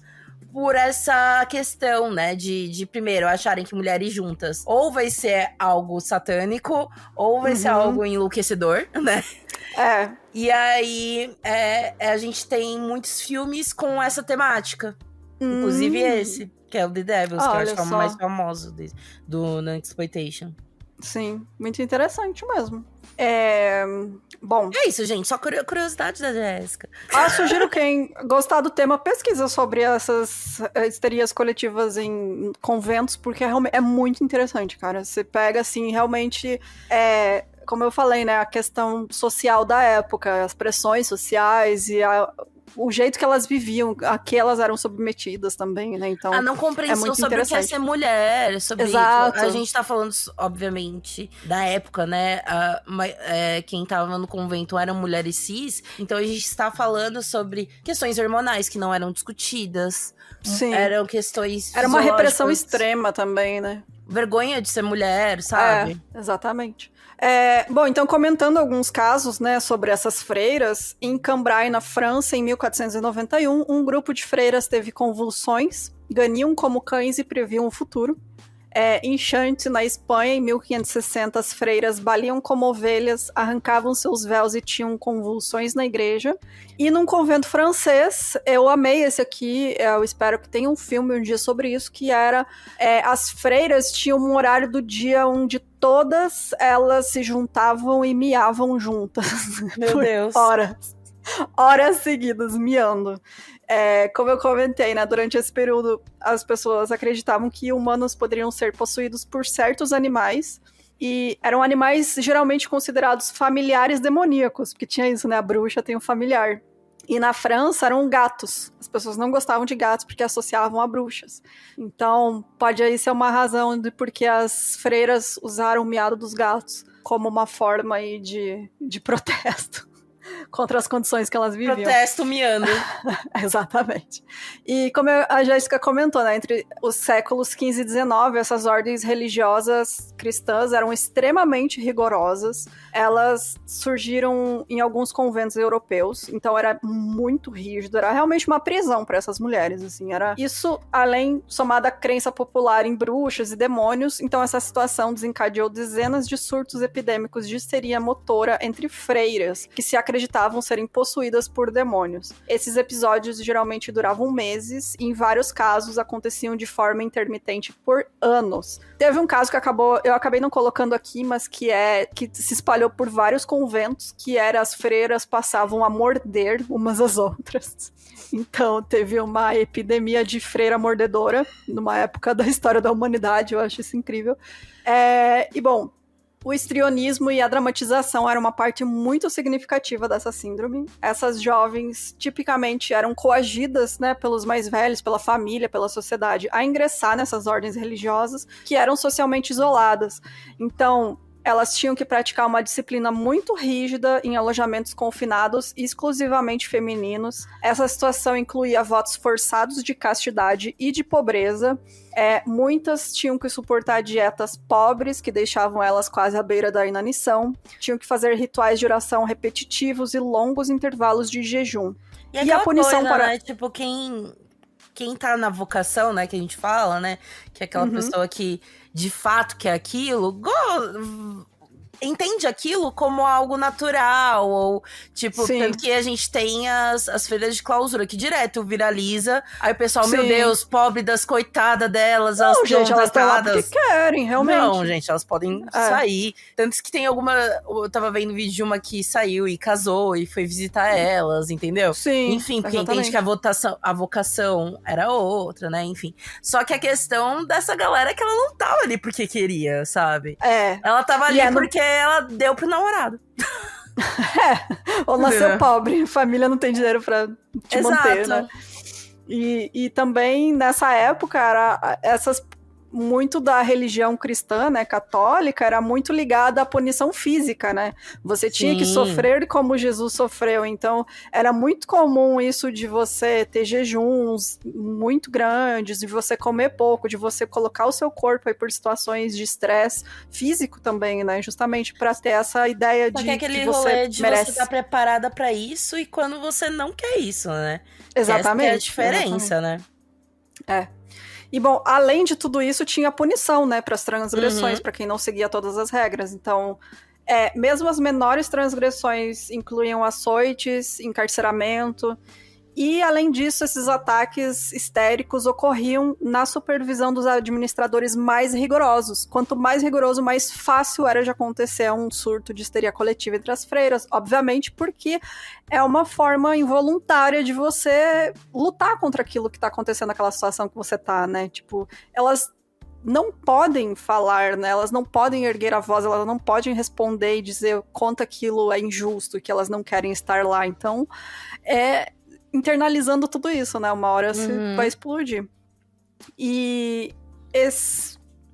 por essa questão, né, de primeiro, acharem que mulheres juntas ou vai ser algo satânico, ou vai ser algo enlouquecedor, né? E aí, a gente tem muitos filmes com essa temática. Inclusive esse, que é o The Devils, que eu acho que é o mais famoso do Non-Exploitation. Sim, muito interessante mesmo. Bom. É isso, gente. Só curiosidade da Jéssica. Sugiro quem gostar do tema, pesquisa sobre essas histerias coletivas em conventos, porque é muito interessante, cara. Você pega, assim, realmente... como eu falei, né? A questão social da época, as pressões sociais e o jeito que elas viviam, a que elas eram submetidas também, né? Então, a não compreensão sobre o que é ser mulher, sobre Exato. Isso. A gente tá falando, obviamente, da época, né? Quem tava no convento eram mulheres cis, então a gente está falando sobre questões hormonais que não eram discutidas. Sim. Eram questões Era uma repressão extrema também, né? Vergonha de ser mulher, sabe? Exatamente. Bom, então comentando alguns casos, né, sobre essas freiras, em Cambrai, na França, em 1491, um grupo de freiras teve convulsões, ganiam como cães e previam o futuro. Em Chantes, na Espanha, em 1560, as freiras baliam como ovelhas, arrancavam seus véus e tinham convulsões na igreja. E num convento francês, eu amei esse aqui, eu espero que tenha um filme um dia sobre isso, que era, as freiras tinham um horário do dia onde todas elas se juntavam e miavam juntas. Meu Deus. Horas seguidas, miando. Como eu comentei, né, durante esse período, as pessoas acreditavam que humanos poderiam ser possuídos por certos animais, e eram animais geralmente considerados familiares demoníacos, porque tinha isso, né, a bruxa tem um familiar. E na França eram gatos. As pessoas não gostavam de gatos porque associavam a bruxas. Então, pode aí ser uma razão de porque as freiras usaram o miado dos gatos como uma forma aí de protesto contra as condições que elas viviam. Protesto miando. Exatamente. E como a Jéssica comentou, né, entre os séculos XV e XIX, essas ordens religiosas cristãs eram extremamente rigorosas. Elas surgiram em alguns conventos europeus, então era muito rígido, era realmente uma prisão para essas mulheres, assim, era isso, além, somada à crença popular em bruxas e demônios, então essa situação desencadeou dezenas de surtos epidêmicos de histeria motora entre freiras, que se acreditavam serem possuídas por demônios. Esses episódios geralmente duravam meses e em vários casos aconteciam de forma intermitente por anos. Teve um caso que eu acabei não colocando aqui, mas que se espalhou por vários conventos, que era as freiras passavam a morder umas às outras. Então teve uma epidemia de freira mordedora numa época da história da humanidade, eu acho isso incrível. E bom, o histrionismo e a dramatização era uma parte muito significativa dessa síndrome. Essas jovens tipicamente eram coagidas, né, pelos mais velhos, pela família, pela sociedade, a ingressar nessas ordens religiosas que eram socialmente isoladas. Então, elas tinham que praticar uma disciplina muito rígida em alojamentos confinados e exclusivamente femininos. Essa situação incluía votos forçados de castidade e de pobreza. Muitas tinham que suportar dietas pobres, que deixavam elas quase à beira da inanição. Tinham que fazer rituais de oração repetitivos e longos intervalos de jejum. E a punição coisa, né? Tipo, quem tá na vocação, né, que a gente fala, né, que é aquela pessoa que de fato quer aquilo, entende aquilo como algo natural, ou tipo, sim, tanto que a gente tem as feiras de clausura, que direto viraliza, aí o pessoal, sim, meu Deus, pobre das coitadas delas, não, elas gente, elas estão lá porque querem, realmente. Não, gente, elas podem sair, tanto que tem alguma, eu tava vendo vídeo de uma que saiu e casou e foi visitar elas, entendeu? Sim, enfim, porque entende que a vocação era outra, né, enfim. Só que a questão dessa galera é que ela não tava ali porque queria, sabe? Ela tava ali porque ela deu pro namorado. Ou nasceu pobre, família não tem dinheiro pra te manter, né? E também nessa época muito da religião cristã, né, católica, era muito ligada à punição física, né? Você tinha que sofrer como Jesus sofreu, então era muito comum isso de você ter jejuns muito grandes, de você comer pouco, de você colocar o seu corpo aí por situações de estresse físico também, né? Justamente para ter essa ideia de que aquele você rolê de merece. Você estar preparada para isso e quando você não quer isso, né? Exatamente. Essa é a diferença, exatamente, né? E, bom, além de tudo isso, tinha punição, né, para as transgressões, para quem não seguia todas as regras. Então, mesmo as menores transgressões incluíam açoites, encarceramento. E, além disso, esses ataques histéricos ocorriam na supervisão dos administradores mais rigorosos. Quanto mais rigoroso, mais fácil era de acontecer um surto de histeria coletiva entre as freiras. Obviamente, porque é uma forma involuntária de você lutar contra aquilo que tá acontecendo naquela situação que você tá, né? Tipo, elas não podem falar, né? Elas não podem erguer a voz, elas não podem responder e dizer quanto aquilo é injusto e que elas não querem estar lá. Então, internalizando tudo isso, né? Uma hora você vai explodir. E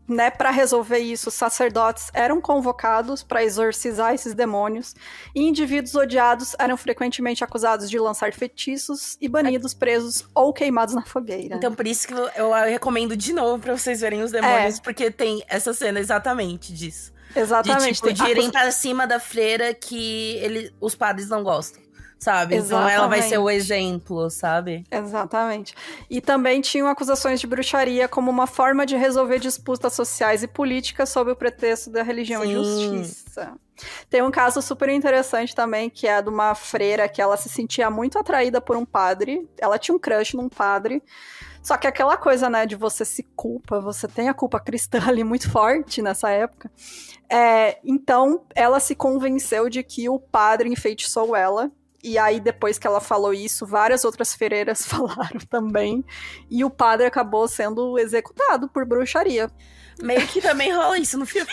né, para resolver isso, sacerdotes eram convocados para exorcizar esses demônios, e indivíduos odiados eram frequentemente acusados de lançar feitiços e banidos, presos ou queimados na fogueira. Então, por isso que eu recomendo de novo para vocês verem os demônios, porque tem essa cena exatamente disso. Exatamente. De irem pra cima da freira que os padres não gostam. Sabe? Exatamente. Então ela vai ser o exemplo, sabe? Exatamente. E também tinham acusações de bruxaria como uma forma de resolver disputas sociais e políticas sob o pretexto da religião e justiça. Tem um caso super interessante também, que é de uma freira que ela se sentia muito atraída por um padre. Ela tinha um crush num padre. Só que aquela coisa, né, de você se culpa, você tem a culpa cristã ali muito forte nessa época. Então, ela se convenceu de que o padre enfeitiçou ela. E aí, depois que ela falou isso, várias outras freiras falaram também. E o padre acabou sendo executado por bruxaria. Meio que também rola isso no filme.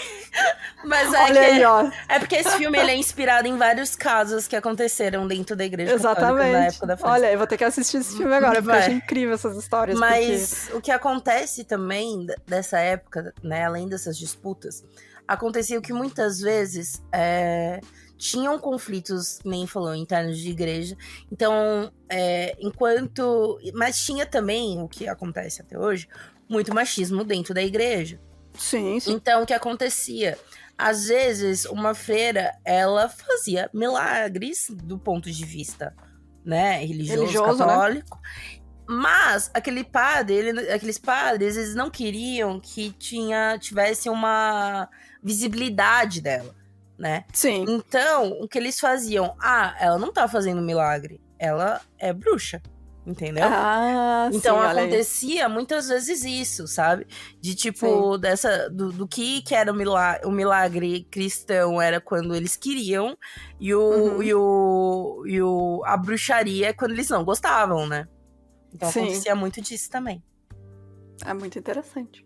Mas olha aí, ó. É porque esse filme ele é inspirado em vários casos que aconteceram dentro da igreja católica na época da França. Olha, eu vou ter que assistir esse filme agora, porque eu acho incrível essas histórias. Mas o que acontece também dessa época, né, além dessas disputas, acontecia que muitas vezes tinham conflitos, nem falou, internos de igreja. Então, mas tinha também, o que acontece até hoje, muito machismo dentro da igreja. Sim, sim. Então, o que acontecia? Às vezes, uma freira, ela fazia milagres do ponto de vista, né, religioso, católico. Né? Mas aqueles padres, eles não queriam que tivesse uma visibilidade dela, né? Sim. Então, o que eles faziam? Ela não tá fazendo milagre, ela é bruxa. Entendeu? Então sim, acontecia muitas vezes isso, sabe? De tipo, do que era o milagre cristão era quando eles queriam, e a bruxaria é quando eles não gostavam, né? Então acontecia muito disso também. É muito interessante.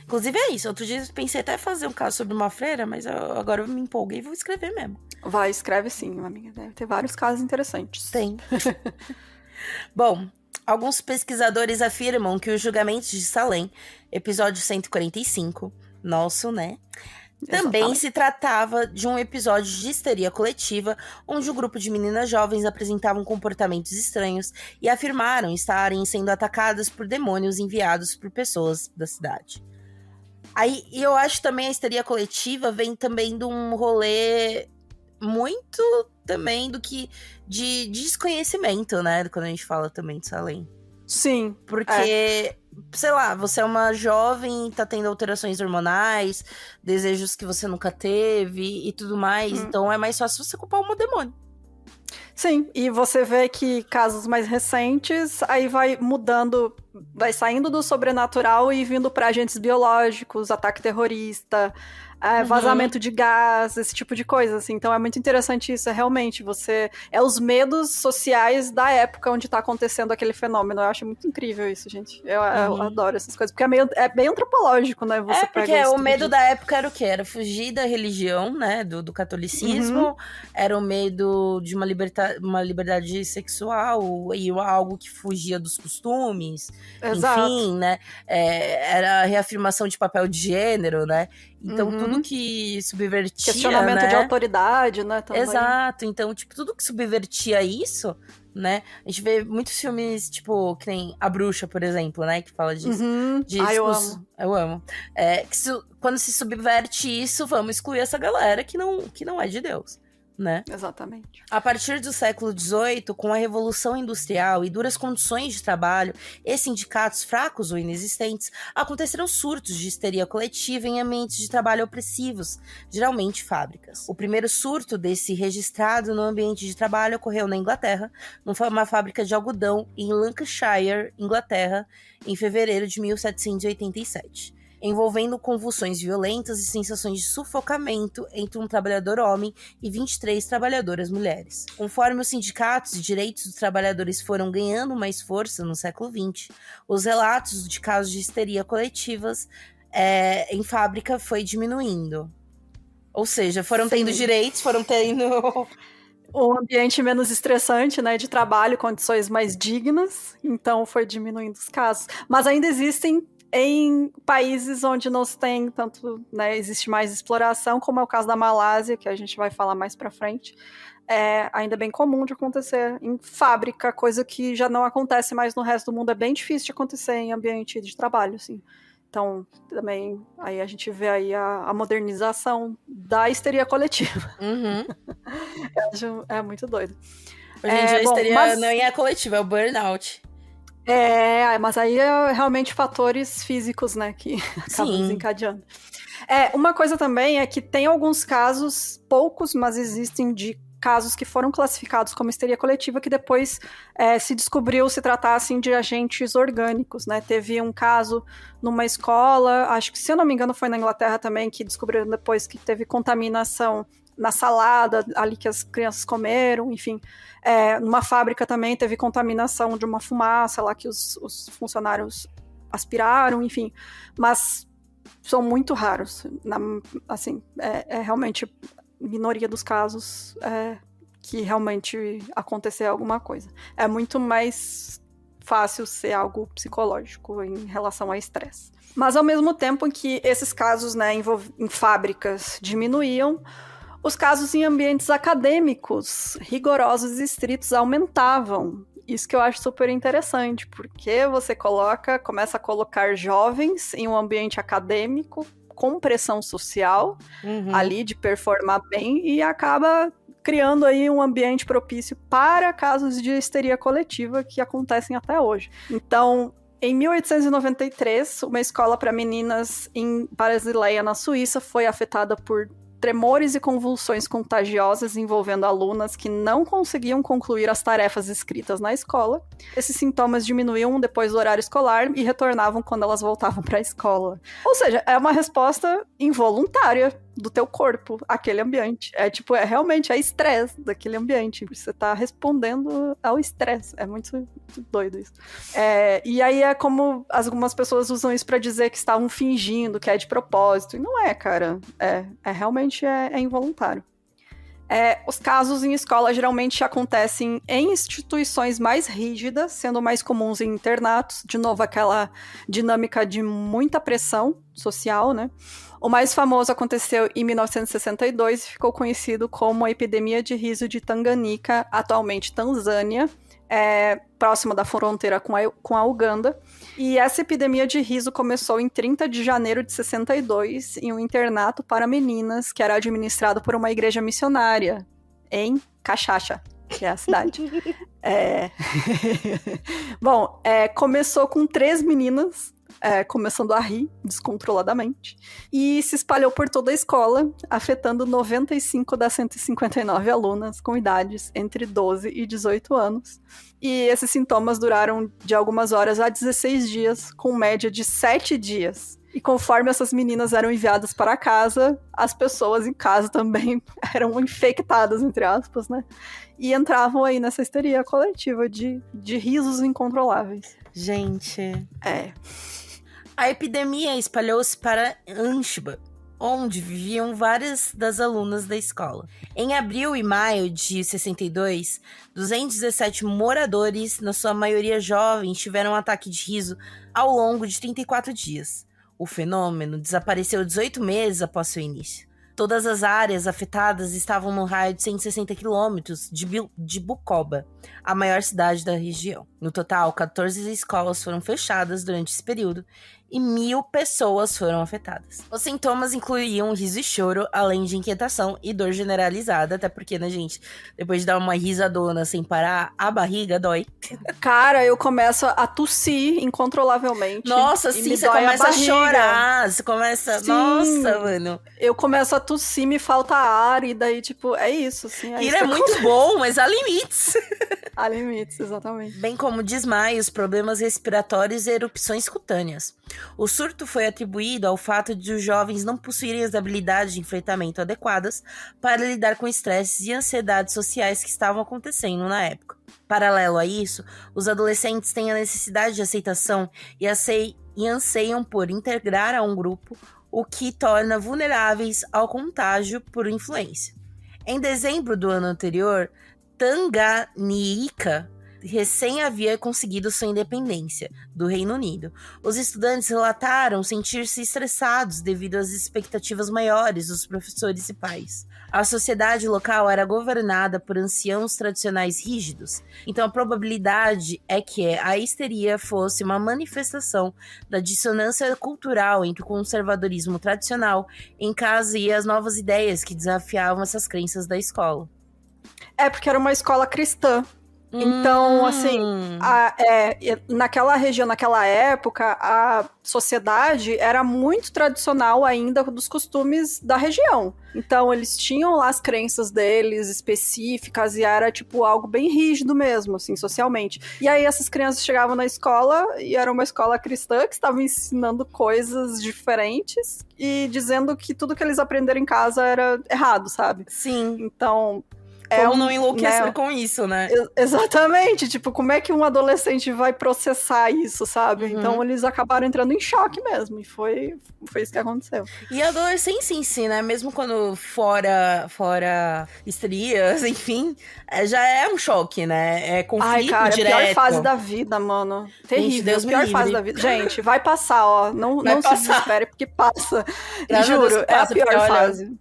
Inclusive é isso. Outro dia eu pensei até fazer um caso sobre uma freira, mas agora eu me empolguei e vou escrever mesmo. Vai, escreve sim, amiga. Deve ter vários casos interessantes. Tem. Bom, alguns pesquisadores afirmam que os julgamentos de Salem, episódio 145, nosso, né? Também se tratava de um episódio de histeria coletiva, onde um grupo de meninas jovens apresentavam comportamentos estranhos e afirmaram estarem sendo atacadas por demônios enviados por pessoas da cidade. E eu acho também a histeria coletiva vem também de um rolê muito também de desconhecimento, né? Quando a gente fala também de Salem. Sim. Porque, sei lá, você é uma jovem, tá tendo alterações hormonais, desejos que você nunca teve e tudo mais. Então é mais fácil você culpar um demônio. Sim, e você vê que casos mais recentes, aí vai mudando, vai saindo do sobrenatural e vindo para agentes biológicos, ataque terrorista, vazamento de gás, esse tipo de coisa, assim. Então é muito interessante isso, realmente, é os medos sociais da época onde tá acontecendo aquele fenômeno. Eu acho muito incrível isso, gente. Eu adoro essas coisas, porque é bem antropológico, né? Porque o medo da época era o quê? Era fugir da religião, né? Do catolicismo, era o medo de uma liberdade sexual e algo que fugia dos costumes. Exato. Enfim, né? Era a reafirmação de papel de gênero, né? Então, tudo que subvertia, questionamento, né? De autoridade, né? Também. Exato. Então, tipo, tudo que subvertia isso, né? A gente vê muitos filmes, tipo, que nem A Bruxa, por exemplo, né? Que fala disso. Eu amo. Eu amo. Quando se subverte isso, vamos excluir essa galera que não é de Deus, né? Exatamente. A partir do século XVIII, com a Revolução Industrial e duras condições de trabalho e sindicatos fracos ou inexistentes, aconteceram surtos de histeria coletiva em ambientes de trabalho opressivos, geralmente fábricas. O primeiro surto desse registrado no ambiente de trabalho ocorreu na Inglaterra, numa fábrica de algodão em Lancashire, Inglaterra, em fevereiro de 1787. Envolvendo convulsões violentas e sensações de sufocamento entre um trabalhador homem e 23 trabalhadoras mulheres. Conforme os sindicatos e direitos dos trabalhadores foram ganhando mais força no século XX, os relatos de casos de histeria coletivas em fábrica foi diminuindo. Ou seja, foram tendo direitos, foram tendo... um ambiente menos estressante, né, de trabalho, condições mais dignas, então foi diminuindo os casos. Mas ainda existem em países onde não se tem tanto, né, existe mais exploração, como é o caso da Malásia, que a gente vai falar mais pra frente, é ainda bem comum de acontecer em fábrica, coisa que já não acontece mais no resto do mundo, é bem difícil de acontecer em ambiente de trabalho, assim. Então, também, aí a gente vê aí a modernização da histeria coletiva. É muito doido. Hoje em dia a histeria não é coletiva, é o burnout. Mas aí é realmente fatores físicos, né, que acabam desencadeando. Uma coisa também é que tem alguns casos, poucos, mas existem de casos que foram classificados como histeria coletiva que depois se descobriu se tratassem de agentes orgânicos, né? Teve um caso numa escola, acho que, se eu não me engano, foi na Inglaterra também, que descobriram depois que teve contaminação na salada ali que as crianças comeram, enfim. Numa fábrica também teve contaminação de uma fumaça lá que os funcionários aspiraram, enfim. Mas são muito raros. Assim, realmente minoria dos casos que realmente acontecer alguma coisa. É muito mais fácil ser algo psicológico em relação a estresse. Mas ao mesmo tempo que esses casos, né, em fábricas diminuíam, Os casos em ambientes acadêmicos, rigorosos e estritos, aumentavam. Isso que eu acho super interessante, porque você começa a colocar jovens em um ambiente acadêmico com pressão social, ali de performar bem, e acaba criando aí um ambiente propício para casos de histeria coletiva que acontecem até hoje. Então, em 1893, uma escola para meninas em Basileia, na Suíça, foi afetada por tremores e convulsões contagiosas envolvendo alunas que não conseguiam concluir as tarefas escritas na escola. Esses sintomas diminuíam depois do horário escolar e retornavam quando elas voltavam para a escola. Ou seja, é uma resposta involuntária do teu corpo àquele ambiente. Realmente estresse daquele ambiente. Você tá respondendo ao estresse. É muito doido isso. E aí é como algumas pessoas usam isso pra dizer que estavam fingindo, que é de propósito. E não é, cara. Realmente é involuntário. Os casos em escola geralmente acontecem em instituições mais rígidas, sendo mais comuns em internatos. De novo, aquela dinâmica de muita pressão social, né? O mais famoso aconteceu em 1962 e ficou conhecido como a epidemia de riso de Tanganyika, atualmente Tanzânia, próxima da fronteira com a Uganda. E essa epidemia de riso começou em 30 de janeiro de 62, em um internato para meninas, que era administrado por uma igreja missionária, em Cachaça, que é a cidade. Bom, começou com 3 meninas, começando a rir descontroladamente, e se espalhou por toda a escola, afetando 95 das 159 alunas com idades entre 12 e 18 anos. E esses sintomas duraram de algumas horas a 16 dias, com média de 7 dias. E conforme essas meninas eram enviadas para casa, as pessoas em casa também eram infectadas, entre aspas, né? E entravam aí nessa histeria coletiva de risos incontroláveis. Gente... A epidemia espalhou-se para Anchiba, onde viviam várias das alunas da escola. Em abril e maio de 62, 217 moradores, na sua maioria jovens, tiveram um ataque de riso ao longo de 34 dias. O fenômeno desapareceu 18 meses após seu início. Todas as áreas afetadas estavam no raio de 160 quilômetros de Bukoba, a maior cidade da região. No total, 14 escolas foram fechadas durante esse período e 1.000 pessoas foram afetadas. Os sintomas incluíam riso e choro, além de inquietação e dor generalizada, até porque, né, gente, depois de dar uma risadona sem parar, a barriga dói. Cara, eu começo a tossir incontrolavelmente. Nossa, sim, você começa a chorar, você começa... Sim, nossa, mano. Eu começo a tossir, me falta ar, e daí, tipo, é isso, assim. Isso é muito bom, mas há limites. Há limites, exatamente. Bem como desmaios, problemas respiratórios e erupções cutâneas. O surto foi atribuído ao fato de os jovens não possuírem as habilidades de enfrentamento adequadas para lidar com estresses e ansiedades sociais que estavam acontecendo na época. Paralelo a isso, os adolescentes têm a necessidade de aceitação e anseiam por integrar a um grupo, o que torna vulneráveis ao contágio por influência. Em dezembro do ano anterior, Tanganyika recém havia conseguido sua independência do Reino Unido. Os estudantes relataram sentir-se estressados devido às expectativas maiores dos professores e pais. A sociedade local era governada por anciãos tradicionais rígidos, então a probabilidade é que a histeria fosse uma manifestação da dissonância cultural entre o conservadorismo tradicional em casa e as novas ideias que desafiavam essas crenças da escola. Porque era uma escola cristã. Então, assim, naquela região, naquela época, a sociedade era muito tradicional ainda dos costumes da região. Então, eles tinham lá as crenças deles específicas e era, tipo, algo bem rígido mesmo, assim, socialmente. E aí, essas crianças chegavam na escola e era uma escola cristã que estava ensinando coisas diferentes e dizendo que tudo que eles aprenderam em casa era errado, sabe? Sim. Então... Como não enlouquecer com isso, né? Exatamente, tipo, como é que um adolescente vai processar isso, sabe? Então eles acabaram entrando em choque mesmo, e foi isso que aconteceu. E a adolescência em si, né? Mesmo quando fora estrias, enfim, já é um choque, né? É conflito direto. A pior fase da vida, mano. Terrível, Gente, a pior fase da vida. Gente, vai passar, ó, não se desespere, porque passa. Juro, é a pior fase.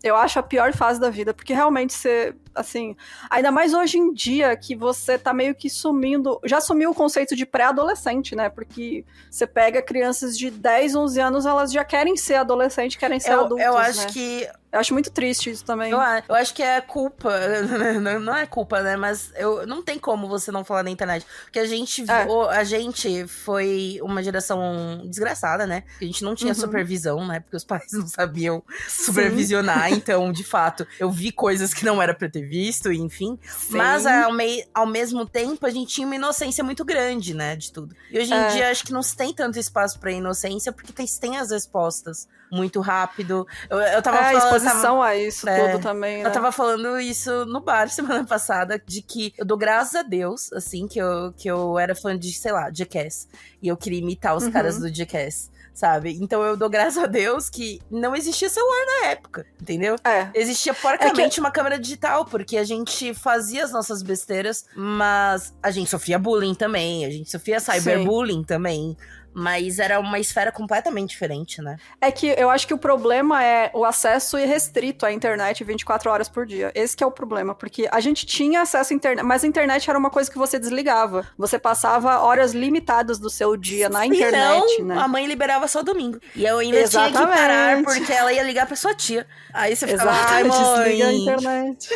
Eu acho a pior fase da vida, porque realmente você, assim, ainda mais hoje em dia que você tá meio que sumindo, já sumiu o conceito de pré-adolescente, né? Porque você pega crianças de 10, 11 anos, elas já querem ser adolescente, querem ser adultos, eu acho né? que Eu acho muito triste isso também. eu acho que é culpa, não é culpa, né? Mas não tem como você não falar na internet. Porque a gente foi uma geração desgraçada, né? A gente não tinha supervisão, né? Porque os pais não sabiam supervisionar. Então, de fato, eu vi coisas que não era pra ter visto, enfim. Sim. Mas, ao mesmo tempo, a gente tinha uma inocência muito grande, né? De tudo. E hoje em dia, acho que não se tem tanto espaço pra inocência, porque tem as respostas muito rápido. Eu tava falando... exposição a isso tudo também, né? Eu tava falando isso no bar semana passada, de que eu dou graças a Deus, assim, que eu era fã de, sei lá, Jackass. E eu queria imitar os caras do Jackass, sabe? Então eu dou graças a Deus que não existia celular na época, entendeu? Existia porcamente uma câmera digital, porque a gente fazia as nossas besteiras, mas a gente sofria bullying também, a gente sofria cyberbullying também. Mas era uma esfera completamente diferente, né? É que eu acho que o problema é o acesso irrestrito à internet 24 horas por dia. Esse que é o problema, porque a gente tinha acesso à internet, mas a internet era uma coisa que você desligava. Você passava horas limitadas do seu dia na internet, não, né? A mãe liberava só domingo. E eu ainda tinha que parar, porque ela ia ligar pra sua tia. Aí você ficava, ai, mãe... desliga a internet.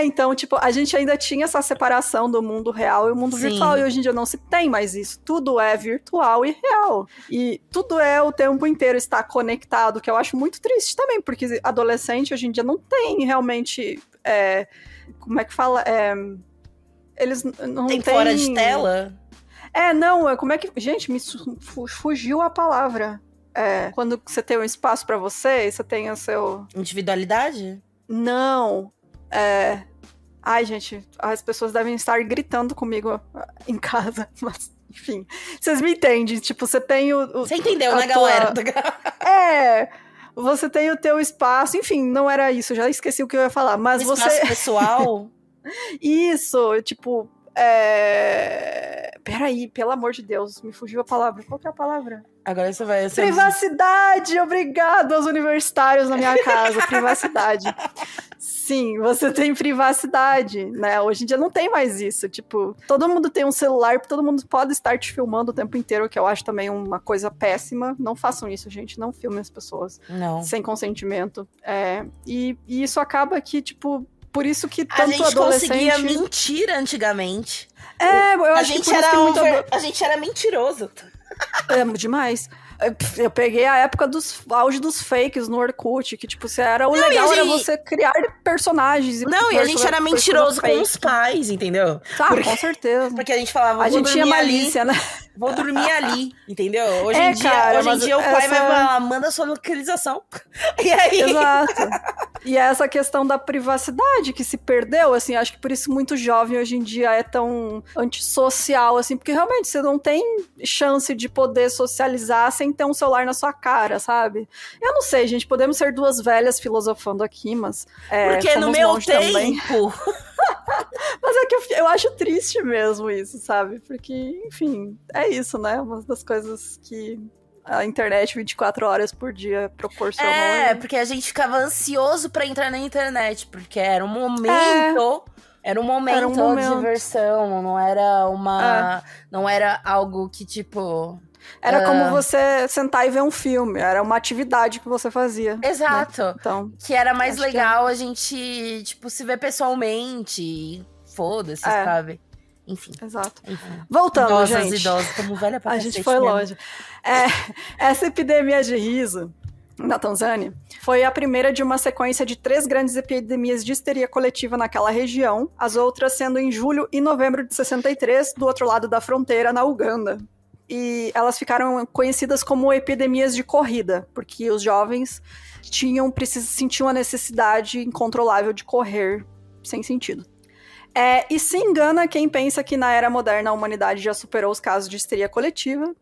Então, tipo, a gente ainda tinha essa separação do mundo real e o mundo virtual, e hoje em dia não se tem mais isso. Tudo é virtual e real. E tudo o tempo inteiro está conectado, que eu acho muito triste também, porque adolescente hoje em dia não tem realmente... como é que fala? Eles não têm... Tem fora de tela? Não, como é que... Gente, me fugiu a palavra. Quando você tem um espaço pra você, você tem o seu... Individualidade? Não. Ai, gente, as pessoas devem estar gritando comigo em casa, mas... Enfim, vocês me entendem, tipo, você tem Você entendeu, né, galera? Você tem o teu espaço, enfim, não era isso, já esqueci o que eu ia falar, mas espaço pessoal? Isso, tipo, Peraí, pelo amor de Deus, me fugiu a palavra, qual que é a palavra? Agora você vai... Privacidade, obrigado aos universitários na minha casa, privacidade. Sim, você tem privacidade, né? Hoje em dia não tem mais isso, tipo, todo mundo tem um celular, todo mundo pode estar te filmando o tempo inteiro, que eu acho também uma coisa péssima. Não façam isso, gente, não filmem as pessoas sem consentimento. E isso acaba que, tipo, por isso que tanto adolescente... A gente conseguia mentir antigamente. Eu acho que por isso que a gente era mentiroso. Demais. Eu peguei a época dos auge dos fakes no Orkut, que, tipo, era era você criar personagens. E a gente era mentiroso com os pais, entendeu? Com certeza. Porque a gente falava, a gente tinha malícia, né? Vou dormir ali, entendeu? Hoje em dia o pai vai falar, manda sua localização. E aí? Exato. E é essa questão da privacidade que se perdeu, assim, acho que por isso muito jovem hoje em dia é tão antissocial, assim, porque realmente você não tem chance de poder socializar sem ter um celular na sua cara, sabe? Eu não sei, gente, podemos ser duas velhas filosofando aqui, mas... porque no meu tempo... Mas é que eu acho triste mesmo isso, sabe? Porque, enfim, é isso, né? Uma das coisas que a internet 24 horas por dia proporcionou. Porque a gente ficava ansioso pra entrar na internet, porque era um momento... Era um momento de diversão, não era não era algo que, tipo... Era como você sentar e ver um filme, era uma atividade que você fazia. Exato. Né? Então, que era mais legal a gente, tipo, se ver pessoalmente. Foda-se, sabe? Enfim. Exato. Voltando, gente. Idosos, como velha pra a gente foi longe. Essa epidemia de riso na Tanzânia foi a primeira de uma sequência de 3 grandes epidemias de histeria coletiva naquela região, as outras sendo em julho e novembro de 63, do outro lado da fronteira, na Uganda. E elas ficaram conhecidas como epidemias de corrida, porque os jovens sentiam a necessidade incontrolável de correr sem sentido. E se engana quem pensa que na era moderna a humanidade já superou os casos de histeria coletiva.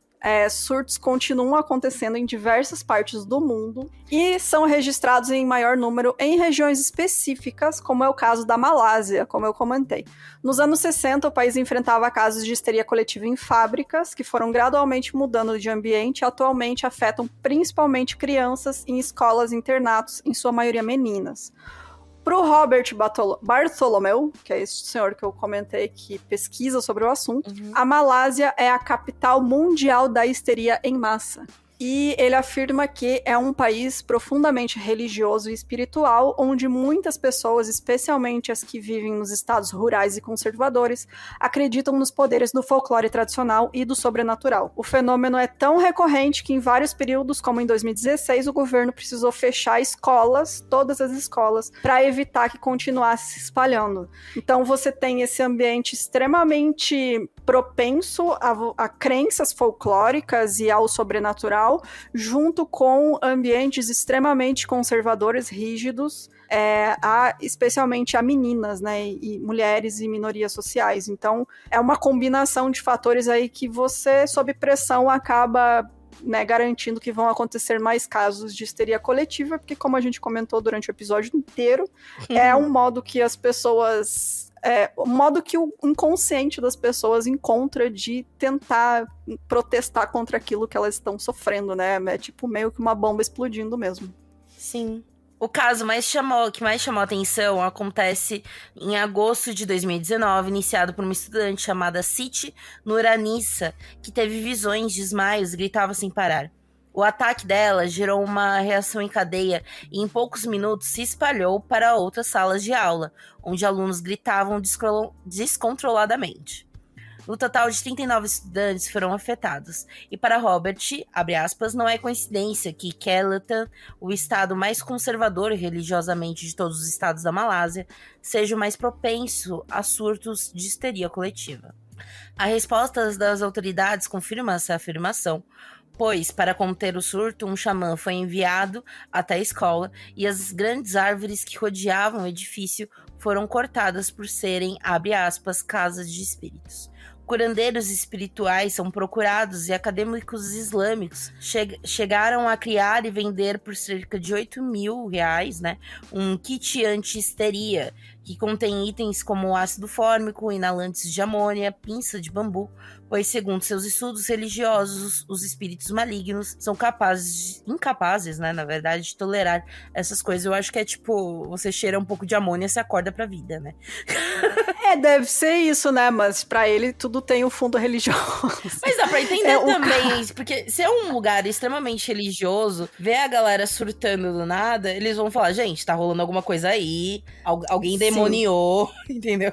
surtos continuam acontecendo em diversas partes do mundo e são registrados em maior número em regiões específicas, como é o caso da Malásia, como eu comentei. Nos anos 60, o país enfrentava casos de histeria coletiva em fábricas, que foram gradualmente mudando de ambiente e atualmente afetam principalmente crianças em escolas e internatos, em sua maioria meninas. Para o Robert Bartholomew, que é esse senhor que eu comentei que pesquisa sobre o assunto, a Malásia é a capital mundial da histeria em massa. E ele afirma que é um país profundamente religioso e espiritual, onde muitas pessoas, especialmente as que vivem nos estados rurais e conservadores, acreditam nos poderes do folclore tradicional e do sobrenatural. O fenômeno é tão recorrente que em vários períodos, como em 2016, o governo precisou fechar escolas, todas as escolas, para evitar que continuasse se espalhando. Então você tem esse ambiente extremamente propenso a crenças folclóricas e ao sobrenatural, junto com ambientes extremamente conservadores, rígidos, especialmente a meninas, né, e mulheres e minorias sociais. Então, é uma combinação de fatores aí que você, sob pressão, acaba, né, garantindo que vão acontecer mais casos de histeria coletiva, porque, como a gente comentou durante o episódio inteiro, é um modo que as pessoas... o modo que o inconsciente das pessoas encontra de tentar protestar contra aquilo que elas estão sofrendo, né? É tipo meio que uma bomba explodindo mesmo. Sim. O caso que mais chamou atenção acontece em agosto de 2019, iniciado por uma estudante chamada Siti Nuranissa, que teve visões, desmaios e gritava sem parar. O ataque dela gerou uma reação em cadeia e em poucos minutos se espalhou para outras salas de aula, onde alunos gritavam descontroladamente. No total de 39 estudantes foram afetados. E para Robert, abre aspas, não é coincidência que Kelantan, o estado mais conservador religiosamente de todos os estados da Malásia, seja o mais propenso a surtos de histeria coletiva. A resposta das autoridades confirma essa afirmação, pois, para conter o surto, um xamã foi enviado até a escola e as grandes árvores que rodeavam o edifício foram cortadas por serem, abre aspas, casas de espíritos. Curandeiros espirituais são procurados e acadêmicos islâmicos chegaram a criar e vender por cerca de R$8.000, né, um kit anti-histeria, que contém itens como ácido fórmico, inalantes de amônia, pinça de bambu, pois, segundo seus estudos religiosos, os espíritos malignos são incapazes, né, na verdade, de tolerar essas coisas. Eu acho que é tipo, você cheira um pouco de amônia e você acorda pra vida, né? Deve ser isso, né? Mas pra ele tudo tem um fundo religioso. Mas dá pra entender também, porque se é um lugar extremamente religioso, ver a galera surtando do nada, eles vão falar, gente, tá rolando alguma coisa aí, alguém demoniou, entendeu?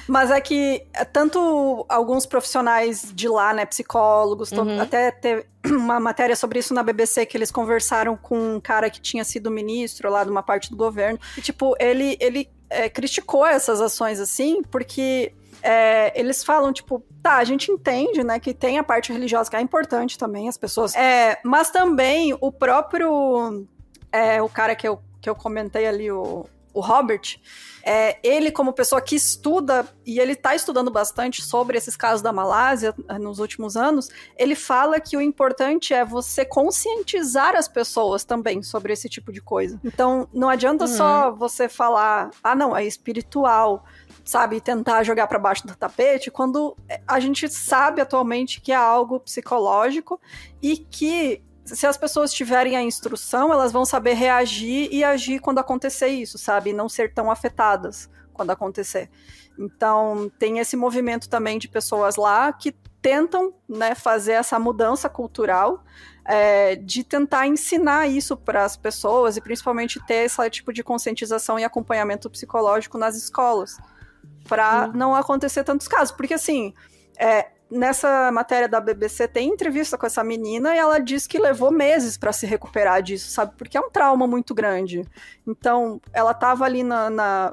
Mas é que tanto alguns profissionais de lá, né, psicólogos, até teve uma matéria sobre isso na BBC, que eles conversaram com um cara que tinha sido ministro lá de uma parte do governo, e tipo, ele criticou essas ações assim, porque eles falam, tipo, tá, a gente entende, né, que tem a parte religiosa que é importante também, as pessoas, mas também o próprio, o cara que eu comentei ali, o Robert, ele como pessoa que estuda, e ele tá estudando bastante sobre esses casos da Malásia nos últimos anos, ele fala que o importante é você conscientizar as pessoas também sobre esse tipo de coisa. Então, não adianta só você falar, não, é espiritual, sabe, e tentar jogar para baixo do tapete, quando a gente sabe atualmente que é algo psicológico e que se as pessoas tiverem a instrução, elas vão saber reagir e agir quando acontecer isso, sabe? E não ser tão afetadas quando acontecer. Então, tem esse movimento também de pessoas lá que tentam, né, fazer essa mudança cultural, de tentar ensinar isso para as pessoas e principalmente ter esse tipo de conscientização e acompanhamento psicológico nas escolas, para não acontecer tantos casos. Porque, assim, nessa matéria da BBC tem entrevista com essa menina e ela diz que levou meses para se recuperar disso, sabe? Porque é um trauma muito grande. Então, ela tava ali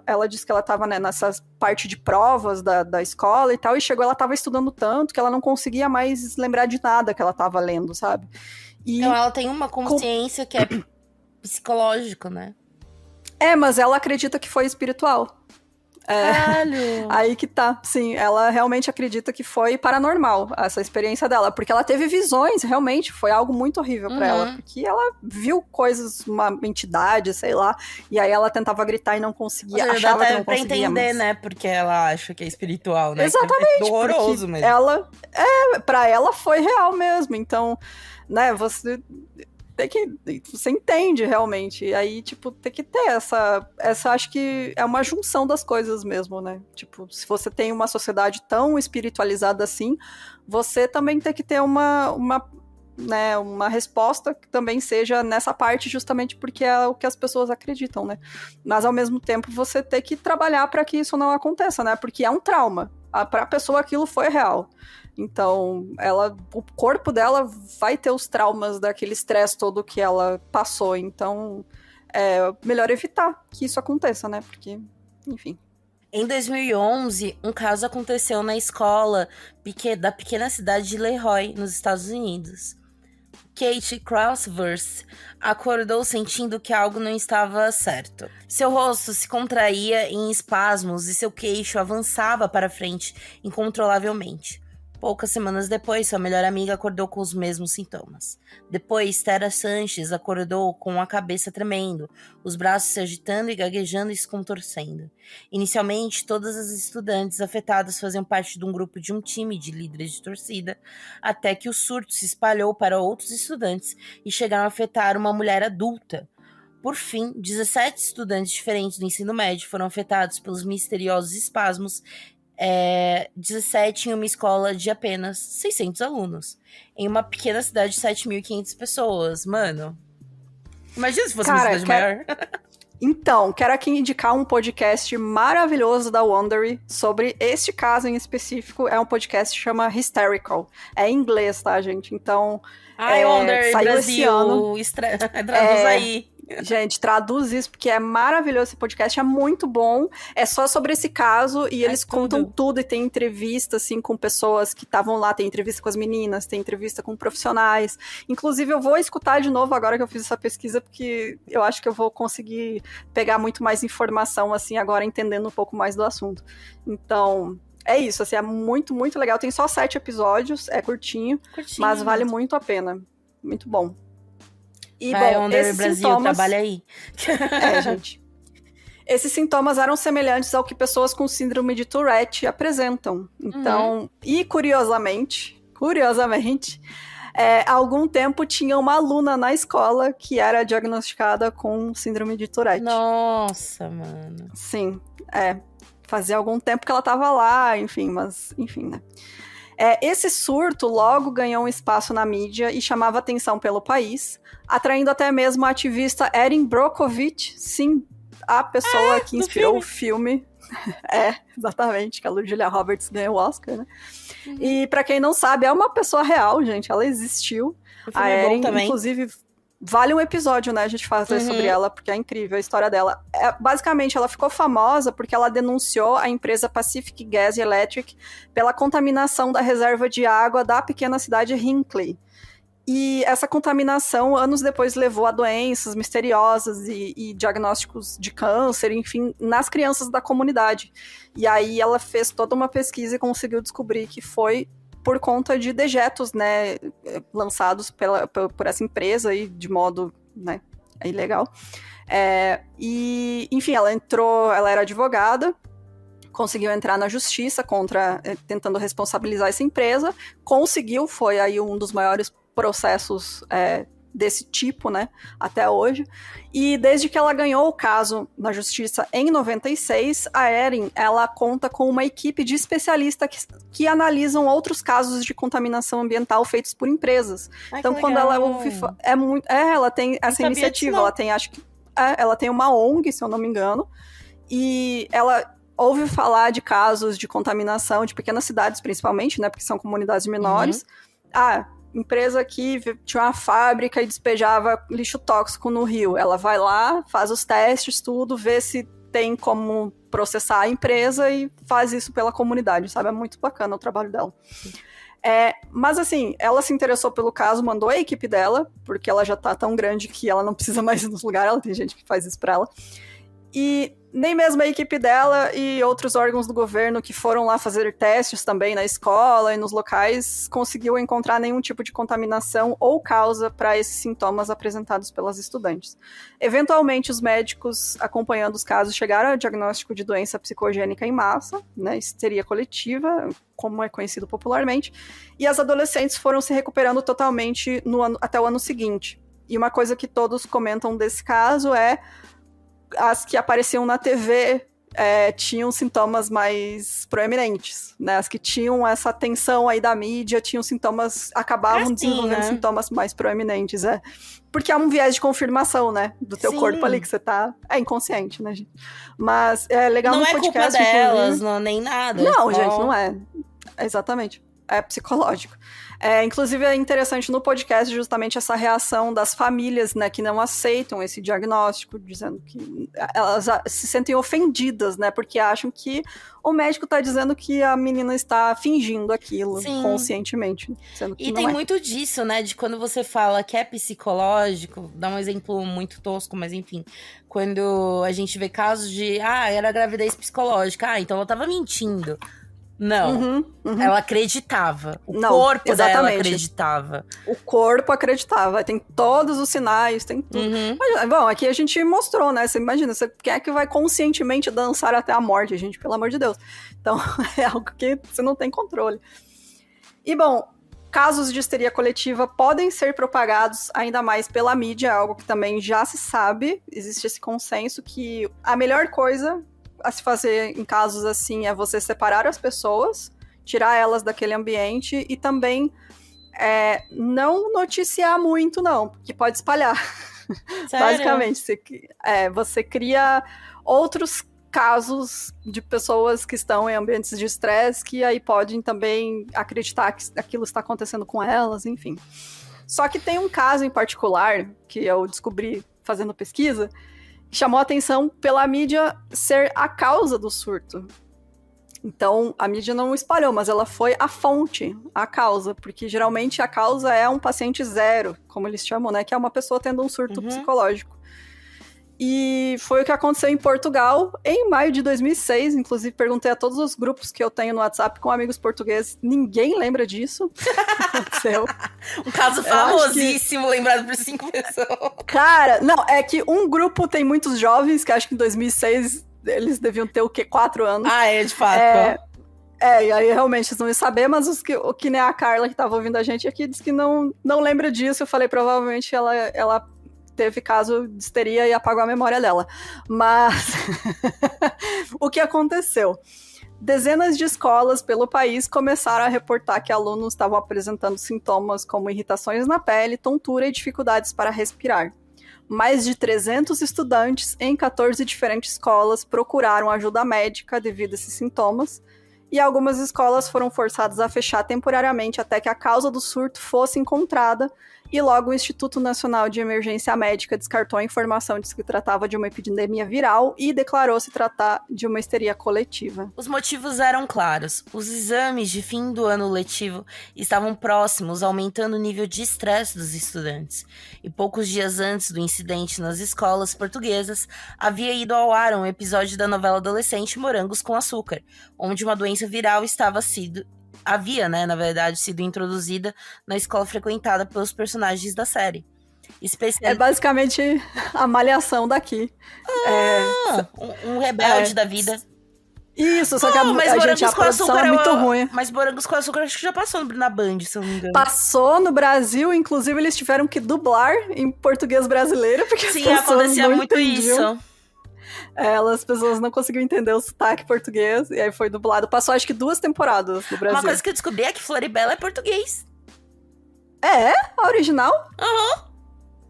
ela disse que ela tava, né, nessa parte de provas da escola e tal, e chegou, ela tava estudando tanto que ela não conseguia mais lembrar de nada que ela tava lendo, sabe? Então ela tem uma consciência que é psicológica, né? Mas ela acredita que foi espiritual. Caralho! Aí que tá, sim, ela realmente acredita que foi paranormal essa experiência dela, porque ela teve visões, realmente, foi algo muito horrível pra ela, porque ela viu coisas, uma entidade, sei lá, e aí ela tentava gritar e não conseguia, Ou seja, achava dá que até não pra conseguia, entender, mas... né? Porque ela acha que é espiritual, né? Exatamente, É horroroso porque mesmo. ela, pra ela foi real mesmo, então, né, você tem que, você entende realmente, e aí, tipo, tem que ter essa, acho que é uma junção das coisas mesmo, né, tipo, se você tem uma sociedade tão espiritualizada assim, você também tem que ter né, uma resposta que também seja nessa parte, justamente porque é o que as pessoas acreditam, né? Mas ao mesmo tempo você tem que trabalhar para que isso não aconteça, né? Porque é um trauma. Para a pessoa aquilo foi real. Então, o corpo dela vai ter os traumas daquele estresse todo que ela passou. Então, é melhor evitar que isso aconteça, né? Porque, enfim. Em 2011, um caso aconteceu na escola da pequena cidade de Leroy, nos Estados Unidos. Kate Crossworth acordou sentindo que algo não estava certo. Seu rosto se contraía em espasmos e seu queixo avançava para frente incontrolavelmente. Poucas semanas depois, sua melhor amiga acordou com os mesmos sintomas. Depois, Tara Sanches acordou com a cabeça tremendo, os braços se agitando e gaguejando e se contorcendo. Inicialmente, todas as estudantes afetadas faziam parte de um time de líderes de torcida, até que o surto se espalhou para outros estudantes e chegaram a afetar uma mulher adulta. Por fim, 17 estudantes diferentes do ensino médio foram afetados pelos misteriosos espasmos, 17 em uma escola de apenas 600 alunos, em uma pequena cidade de 7.500 pessoas. Mano, imagina se fosse uma cidade maior. Então, quero aqui indicar um podcast maravilhoso da Wondery sobre este caso em específico. É um podcast que chama Hysterical. É em inglês, tá, gente? Então, Wondery, saiu Brasil, esse ano. Traduz aí. Gente, traduz isso, porque é maravilhoso esse podcast, é muito bom. É só sobre esse caso e eles contam tudo. E tem entrevista, assim, com pessoas que estavam lá. Tem entrevista com as meninas, tem entrevista com profissionais. Inclusive, eu vou escutar de novo agora que eu fiz essa pesquisa, porque eu acho que eu vou conseguir pegar muito mais informação, assim, agora entendendo um pouco mais do assunto. Então, é isso, assim, é muito, muito legal. Tem só 7 episódios, é curtinho, mas vale muito a pena. Muito bom. E, bom, esses Brasil, sintomas... trabalha aí. Gente. Esses sintomas eram semelhantes ao que pessoas com síndrome de Tourette apresentam. Então, e curiosamente, há algum tempo tinha uma aluna na escola que era diagnosticada com síndrome de Tourette. Nossa, mano. Sim, fazia algum tempo que ela tava lá, enfim, né? Esse surto logo ganhou um espaço na mídia e chamava atenção pelo país, atraindo até mesmo a ativista Erin Brockovich, sim, a pessoa que inspirou o filme. Exatamente, que a Julia Roberts ganhou o Oscar, né? E pra quem não sabe, é uma pessoa real, gente, ela existiu. A Erin, inclusive, vale um episódio, né, a gente fazer sobre ela, porque é incrível a história dela. Basicamente, ela ficou famosa porque ela denunciou a empresa Pacific Gas Electric pela contaminação da reserva de água da pequena cidade Hinkley. E essa contaminação, anos depois, levou a doenças misteriosas e diagnósticos de câncer, enfim, nas crianças da comunidade. E aí ela fez toda uma pesquisa e conseguiu descobrir que foi por conta de dejetos, né, lançados por essa empresa e de modo, né, ilegal. E, enfim, ela era advogada, conseguiu entrar na justiça tentando responsabilizar essa empresa, conseguiu, foi aí um dos maiores processos desse tipo, né, até hoje. E desde que ela ganhou o caso na justiça em 96, a Erin, ela conta com uma equipe de especialistas que analisam outros casos de contaminação ambiental feitos por empresas. Então, quando ela ouve... ela tem essa iniciativa, ela tem, acho que... ela tem uma ONG, se eu não me engano, e ela ouve falar de casos de contaminação de pequenas cidades, principalmente, né, porque são comunidades menores. Empresa aqui tinha uma fábrica e despejava lixo tóxico no rio. Ela vai lá, faz os testes, tudo, vê se tem como processar a empresa e faz isso pela comunidade, sabe? É muito bacana o trabalho dela. Mas assim, ela se interessou pelo caso, mandou a equipe dela, porque ela já tá tão grande que ela não precisa mais ir nos lugares, ela tem gente que faz isso pra ela. E nem mesmo a equipe dela e outros órgãos do governo que foram lá fazer testes também na escola e nos locais conseguiu encontrar nenhum tipo de contaminação ou causa para esses sintomas apresentados pelas estudantes. Eventualmente, os médicos acompanhando os casos chegaram ao diagnóstico de doença psicogênica em massa, né, histeria coletiva, como é conhecido popularmente, e as adolescentes foram se recuperando totalmente até o ano seguinte. E uma coisa que todos comentam desse caso é as que apareciam na TV tinham sintomas mais proeminentes, né? As que tinham essa atenção aí da mídia tinham sintomas, acabavam desenvolvendo sintomas mais proeminentes, porque há um viés de confirmação, né? Do teu corpo ali, que você tá... É inconsciente, né, gente? Mas é legal no podcast... Não é culpa delas, não, nem nada. Não, gente, não é. Exatamente. É psicológico. Inclusive, é interessante no podcast justamente essa reação das famílias, né, que não aceitam esse diagnóstico, dizendo que elas se sentem ofendidas, né, porque acham que o médico está dizendo que a menina está fingindo aquilo conscientemente. Sendo que e tem muito disso, né, de quando você fala que é psicológico, dá um exemplo muito tosco, mas enfim, quando a gente vê casos de, era gravidez psicológica, então ela tava mentindo. Não, ela acreditava. O corpo dela acreditava. O corpo acreditava. Tem todos os sinais, tem tudo. Mas, bom, aqui a gente mostrou, né? Você imagina, você quer que vai conscientemente dançar até a morte, gente, pelo amor de Deus. Então, é algo que você não tem controle. E, bom, casos de histeria coletiva podem ser propagados ainda mais pela mídia, algo que também já se sabe. Existe esse consenso que a melhor coisa a se fazer em casos assim é você separar as pessoas, tirar elas daquele ambiente e também não noticiar muito, não, porque pode espalhar. Sério? Basicamente, você cria outros casos de pessoas que estão em ambientes de estresse que aí podem também acreditar que aquilo está acontecendo com elas, enfim. Só que tem um caso em particular que eu descobri fazendo pesquisa, chamou a atenção pela mídia ser a causa do surto. Então, a mídia não espalhou, mas ela foi a fonte, a causa, porque geralmente a causa é um paciente zero, como eles chamam, né? Que é uma pessoa tendo um surto psicológico. E foi o que aconteceu em Portugal em maio de 2006. Inclusive, perguntei a todos os grupos que eu tenho no WhatsApp com amigos portugueses. Ninguém lembra disso. Aconteceu. Um caso famosíssimo, lembrado por 5 pessoas. Cara, não, é que um grupo tem muitos jovens, que acho que em 2006 eles deviam ter o quê? 4 anos. De fato. E aí realmente eles não iam saber, mas o que nem a Carla que tava ouvindo a gente aqui disse que não lembra disso. Eu falei, provavelmente ela teve caso de histeria e apagou a memória dela. Mas o que aconteceu? Dezenas de escolas pelo país começaram a reportar que alunos estavam apresentando sintomas como irritações na pele, tontura e dificuldades para respirar. Mais de 300 estudantes em 14 diferentes escolas procuraram ajuda médica devido a esses sintomas, e algumas escolas foram forçadas a fechar temporariamente até que a causa do surto fosse encontrada, e logo o Instituto Nacional de Emergência Médica descartou a informação de que tratava de uma epidemia viral e declarou se tratar de uma histeria coletiva. Os motivos eram claros. Os exames de fim do ano letivo estavam próximos, aumentando o nível de estresse dos estudantes. E poucos dias antes do incidente nas escolas portuguesas, havia ido ao ar um episódio da novela adolescente Morangos com Açúcar, onde uma doença viral havia, né, na verdade, sido introduzida na escola frequentada pelos personagens da série. É basicamente a Malhação daqui. Um rebelde da vida. Isso, só que a produção é muito ruim. Mas Morangos com Açúcar acho que já passou na Band, se eu não me engano. Passou no Brasil, inclusive eles tiveram que dublar em português brasileiro, porque sim, acontecia muito isso. As pessoas não conseguiam entender o sotaque português, e aí foi dublado. Passou acho que 2 temporadas no Brasil. Uma coisa que eu descobri é que Floribela é português. A original?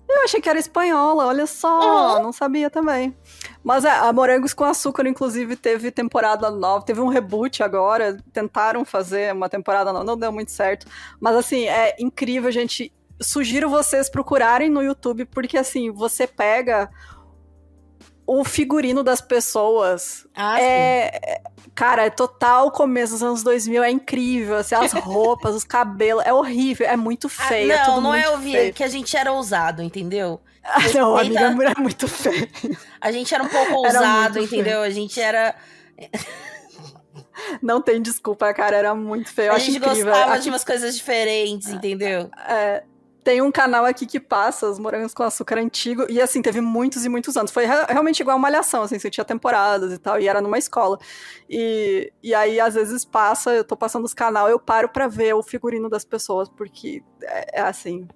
Eu achei que era espanhola, olha só, não sabia também. Mas a Morangos com Açúcar, inclusive, teve temporada nova, teve um reboot agora, tentaram fazer uma temporada nova, não deu muito certo. Mas assim, é incrível, gente. Sugiro vocês procurarem no YouTube, porque assim, você pega o figurino das pessoas. Cara, é total começo dos anos 2000, é incrível, assim, as roupas, os cabelos, é horrível, é muito feio. Não é ouvir que a gente era ousado, entendeu? Não, Respeita- amiga, era muito feio. A gente era um pouco Era ousado, muito entendeu? A gente era. Não tem desculpa, cara, era muito feio. Eu A acho gente incrível. gostava Aqui, de umas coisas diferentes, entendeu? tem um canal aqui que passa os morangos com açúcar antigo, e assim, teve muitos e muitos anos. Foi realmente igual Malhação, assim, você tinha temporadas e tal, e era numa escola. E aí, às vezes, eu tô passando os canal, eu paro pra ver o figurino das pessoas, porque assim.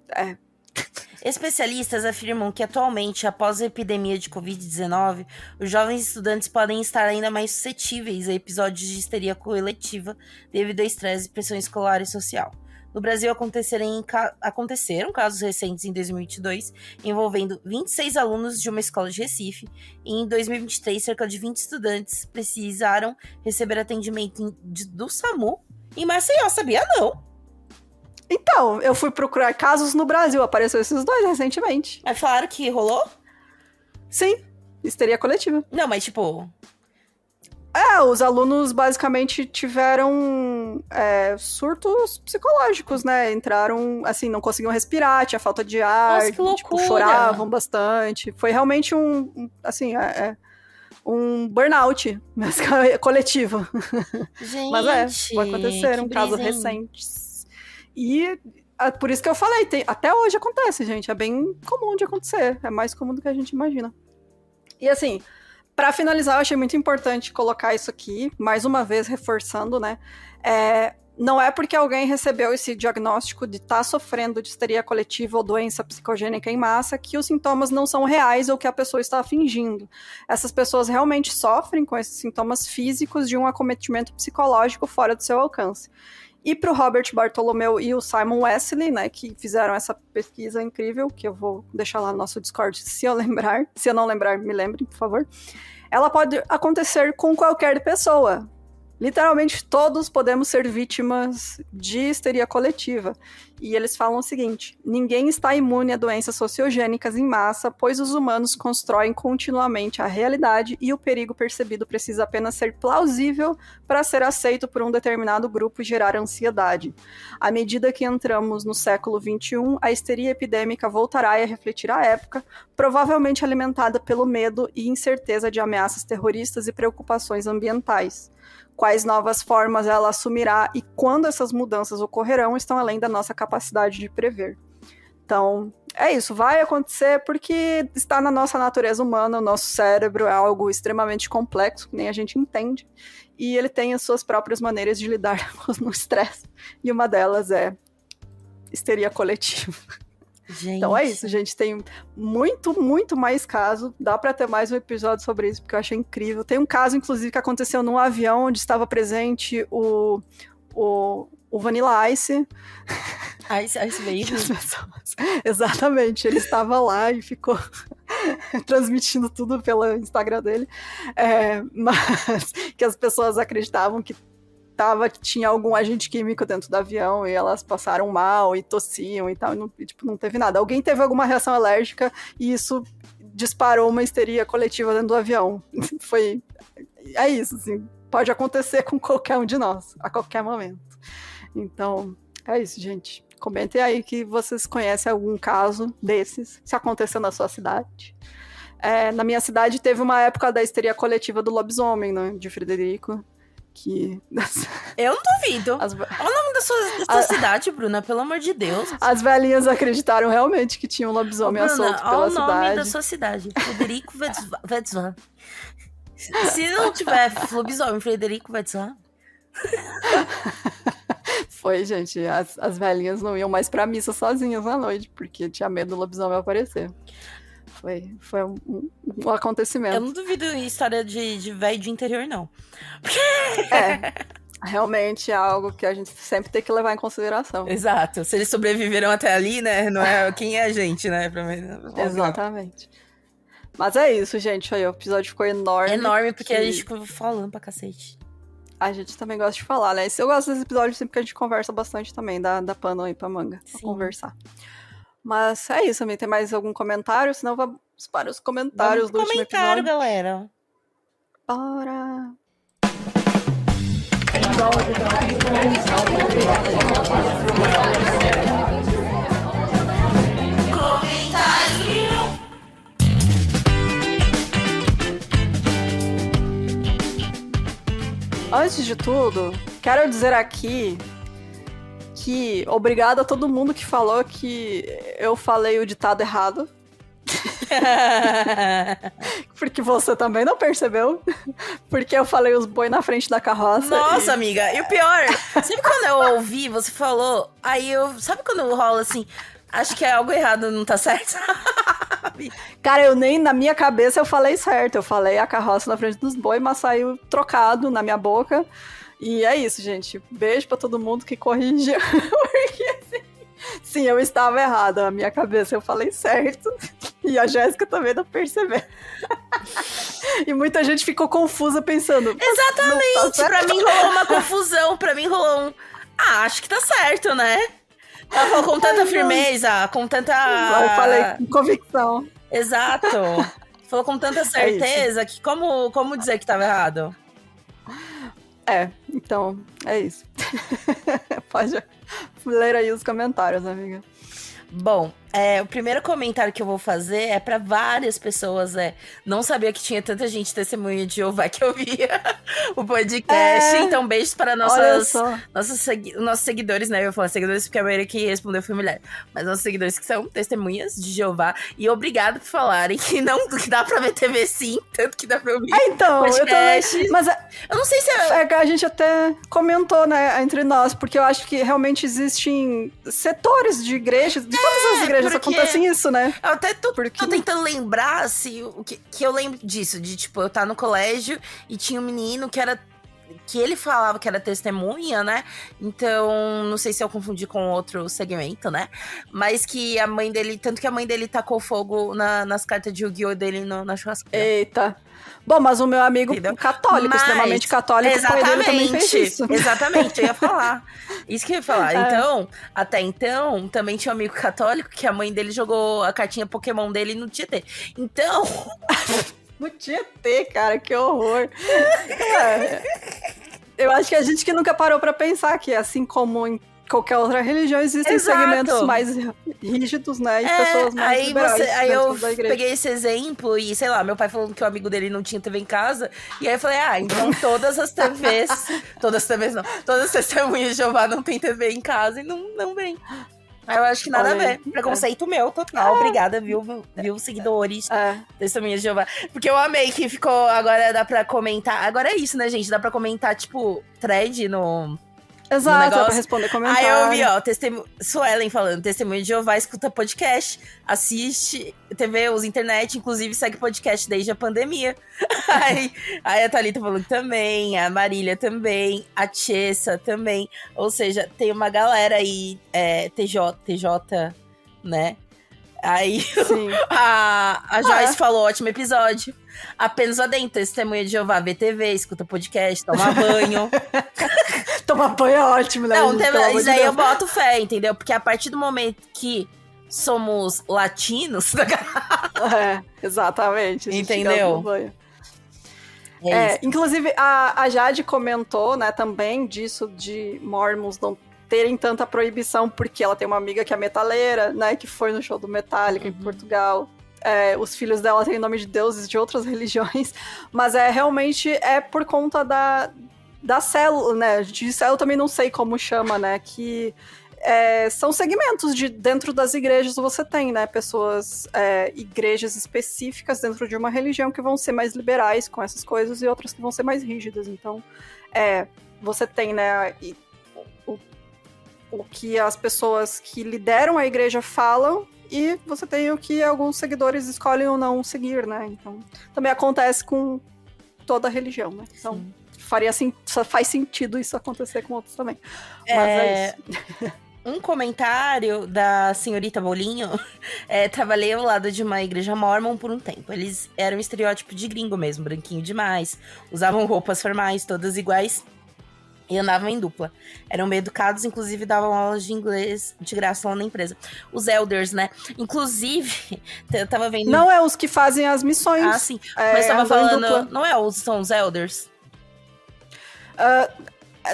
Especialistas afirmam que atualmente, após a epidemia de Covid-19, os jovens estudantes podem estar ainda mais suscetíveis a episódios de histeria coletiva devido a estresse, pressão escolar e social. No Brasil, aconteceram casos recentes em 2022, envolvendo 26 alunos de uma escola de Recife, e em 2023, cerca de 20 estudantes precisaram receber atendimento do SAMU em Maceió, sabia não? Então, eu fui procurar casos no Brasil, apareceu esses dois recentemente. É claro que rolou? Sim, histeria coletiva. Não, mas tipo... Os alunos basicamente tiveram surtos psicológicos, né? Entraram, assim, não conseguiam respirar, tinha falta de ar, Nossa, que loucura! choravam bastante. Foi realmente um burnout coletivo. Gente, Mas aconteceram casos recentes. E por isso que eu falei, até hoje acontece, gente. É bem comum de acontecer. É mais comum do que a gente imagina. E assim, pra finalizar, eu achei muito importante colocar isso aqui, mais uma vez reforçando, né? Não é porque alguém recebeu esse diagnóstico de estar sofrendo de histeria coletiva ou doença psicogênica em massa que os sintomas não são reais ou que a pessoa está fingindo. Essas pessoas realmente sofrem com esses sintomas físicos de um acometimento psicológico fora do seu alcance. E para o Robert Bartolomeu e o Simon Wesley, né, que fizeram essa pesquisa incrível, que eu vou deixar lá no nosso Discord se eu lembrar. Se eu não lembrar, me lembre, por favor. Ela pode acontecer com qualquer pessoa. Literalmente, todos podemos ser vítimas de histeria coletiva. E eles falam o seguinte: ninguém está imune a doenças sociogênicas em massa, pois os humanos constroem continuamente a realidade e o perigo percebido precisa apenas ser plausível para ser aceito por um determinado grupo e gerar ansiedade. À medida que entramos no século XXI, a histeria epidêmica voltará a refletir a época, provavelmente alimentada pelo medo e incerteza de ameaças terroristas e preocupações ambientais. Quais novas formas ela assumirá e quando essas mudanças ocorrerão estão além da nossa capacidade de prever. Então, é isso, vai acontecer porque está na nossa natureza humana, o nosso cérebro é algo extremamente complexo, que nem a gente entende, e ele tem as suas próprias maneiras de lidar com o estresse, e uma delas é histeria coletiva. Gente. Então é isso, gente. Tem muito, muito mais caso. Dá pra ter mais um episódio sobre isso, porque eu achei incrível. Tem um caso, inclusive, que aconteceu num avião onde estava presente o Vanilla Ice. Ice Baby. Exatamente. Ele estava lá e ficou transmitindo tudo pelo Instagram dele. Mas que as pessoas acreditavam que tinha algum agente químico dentro do avião e elas passaram mal e tossiam e tal, e não teve nada. Alguém teve alguma reação alérgica e isso disparou uma histeria coletiva dentro do avião. É isso, assim, pode acontecer com qualquer um de nós, a qualquer momento. Então, é isso, gente. Comentem aí que vocês conhecem algum caso desses, se aconteceu na sua cidade. Na minha cidade teve uma época da histeria coletiva do lobisomem, né, de Frederico. Eu não duvido. Olha o nome da sua cidade, Bruna, pelo amor de Deus. As velhinhas acreditaram realmente que tinha um lobisomem solto pela cidade. Olha o nome da sua cidade, Frederico Wetzlar. Se não tiver lobisomem, Frederico Wetzlar. Foi, gente. As velhinhas não iam mais pra missa sozinhas à noite, porque tinha medo do lobisomem aparecer. Foi um acontecimento. Eu não duvido história de velho de interior, não. Realmente é algo que a gente sempre tem que levar em consideração. Exato. Se eles sobreviveram até ali, né? Não é quem é a gente, né? Exatamente. Mas é isso, gente. Aí, o episódio ficou enorme. Enorme, porque a gente ficou falando pra cacete. A gente também gosta de falar, né? Eu gosto desse episódio sempre que a gente conversa bastante também, dá pano aí pra manga, pra conversar. Mas é isso, também. Tem mais algum comentário? Senão vamos para os comentários do último episódio. Galera. Bora! Comentário. antes de tudo, quero dizer aqui que obrigado a todo mundo que falou que eu falei o ditado errado. Porque você também não percebeu. Porque eu falei os boi na frente da carroça. Nossa, amiga, e o pior, sempre quando eu ouvi, você falou, aí eu, sabe quando rola assim, acho que é algo errado, não tá certo? Cara, eu nem na minha cabeça eu falei certo. Eu falei a carroça na frente dos boi, mas saiu trocado na minha boca. E é isso, gente. Beijo pra todo mundo que corrigiu. Porque sim, eu estava errada. Na minha cabeça eu falei certo. E a Jéssica também não percebeu. E muita gente ficou confusa pensando. Exatamente, tá pra mim rolou uma confusão. Pra mim rolou um. Ah, acho que tá certo, né? Ela falou com tanta firmeza, com tanta. Eu falei com convicção. Exato. Falou com tanta certeza que como dizer que tava errado? Então, é isso. Pode ler aí os comentários, amiga. Bom, o primeiro comentário que eu vou fazer é pra várias pessoas, não sabia que tinha tanta gente testemunha de Jeová que eu via o podcast, então beijos para nossos seguidores, né, eu ia falar seguidores porque a maioria que respondeu foi mulher, mas nossos seguidores que são testemunhas de Jeová, e obrigado por falarem que dá pra ver TV sim, tanto que dá pra ouvir então, podcast. Eu também, mas eu não sei se a gente até comentou, né, entre nós, porque eu acho que realmente existem setores de igrejas, de todas as igrejas acontecem isso, né? Eu até tô tentando lembrar, assim, que eu lembro disso, de, tipo, eu estar no colégio e tinha um menino que ele falava que era testemunha, né? Então, não sei se eu confundi com outro segmento, né? Mas que a mãe dele, tanto que a mãe dele tacou fogo nas cartas de Yu-Gi-Oh! Dele na churrasqueira. Eita. Bom, mas o meu amigo católico, extremamente católico, o pai dele também fez isso. Exatamente, eu ia falar. Isso que eu ia falar. Então, até então, também tinha um amigo católico que a mãe dele jogou a cartinha Pokémon dele no Tietê. Então... No Tietê, cara, que horror. Eu acho que a gente que nunca parou pra pensar que, assim como em qualquer outra religião, existem segmentos mais rígidos, né? E pessoas mais liberais. Aí eu peguei esse exemplo e, sei lá, meu pai falando que o amigo dele não tinha TV em casa. E aí eu falei, então todas as testemunhas de Jeová não tem TV em casa e não vem. Aí eu acho que nada a ver. Preconceito meu, total. Obrigada, viu, seguidores. Testemunhas de Jeová. Porque eu amei que ficou. Agora dá pra comentar. Agora é isso, né, gente? Dá pra comentar, tipo, thread no. Exato, dá pra responder comentário. Aí eu vi, Suelen falando, testemunha de Jeová, escuta podcast, assiste TV, usa internet, inclusive segue podcast desde a pandemia. Aí a Thalita falou também, a Marília também, a Tchessa também. Ou seja, tem uma galera aí, TJ, né? Aí a Joyce falou, ótimo episódio. Apenas adentro, testemunha de Jeová, vê TV, escuta podcast, toma banho. Tomar banho é ótimo, né? Não, isso aí eu boto fé, entendeu? Porque a partir do momento que somos latinos... exatamente. Entendeu? Inclusive, a Jade comentou, né, também disso de Mormons não terem tanta proibição, porque ela tem uma amiga que é metaleira, né, que foi no show do Metallica em Portugal. Os filhos dela têm nome de deuses de outras religiões, mas realmente por conta da célula, né? De célula também não sei como chama, né? Que são segmentos dentro das igrejas você tem, né? Pessoas, igrejas específicas dentro de uma religião que vão ser mais liberais com essas coisas e outras que vão ser mais rígidas. Então, você tem, né? O que as pessoas que lideram a igreja falam e você tem o que alguns seguidores escolhem ou não seguir, né? Então, também acontece com toda a religião, né? Então, faz sentido isso acontecer com outros também. Mas é isso. Um comentário da senhorita Bolinho, trabalhei ao lado de uma igreja mormon por um tempo. Eles eram um estereótipo de gringo mesmo, branquinho demais, usavam roupas formais, todas iguais, e andavam em dupla. Eram meio educados, inclusive davam aulas de inglês de graça lá na empresa. Os elders, né? Inclusive, eu tava vendo... Não é os que fazem as missões. Ah, sim. Mas tava falando... Não são os elders?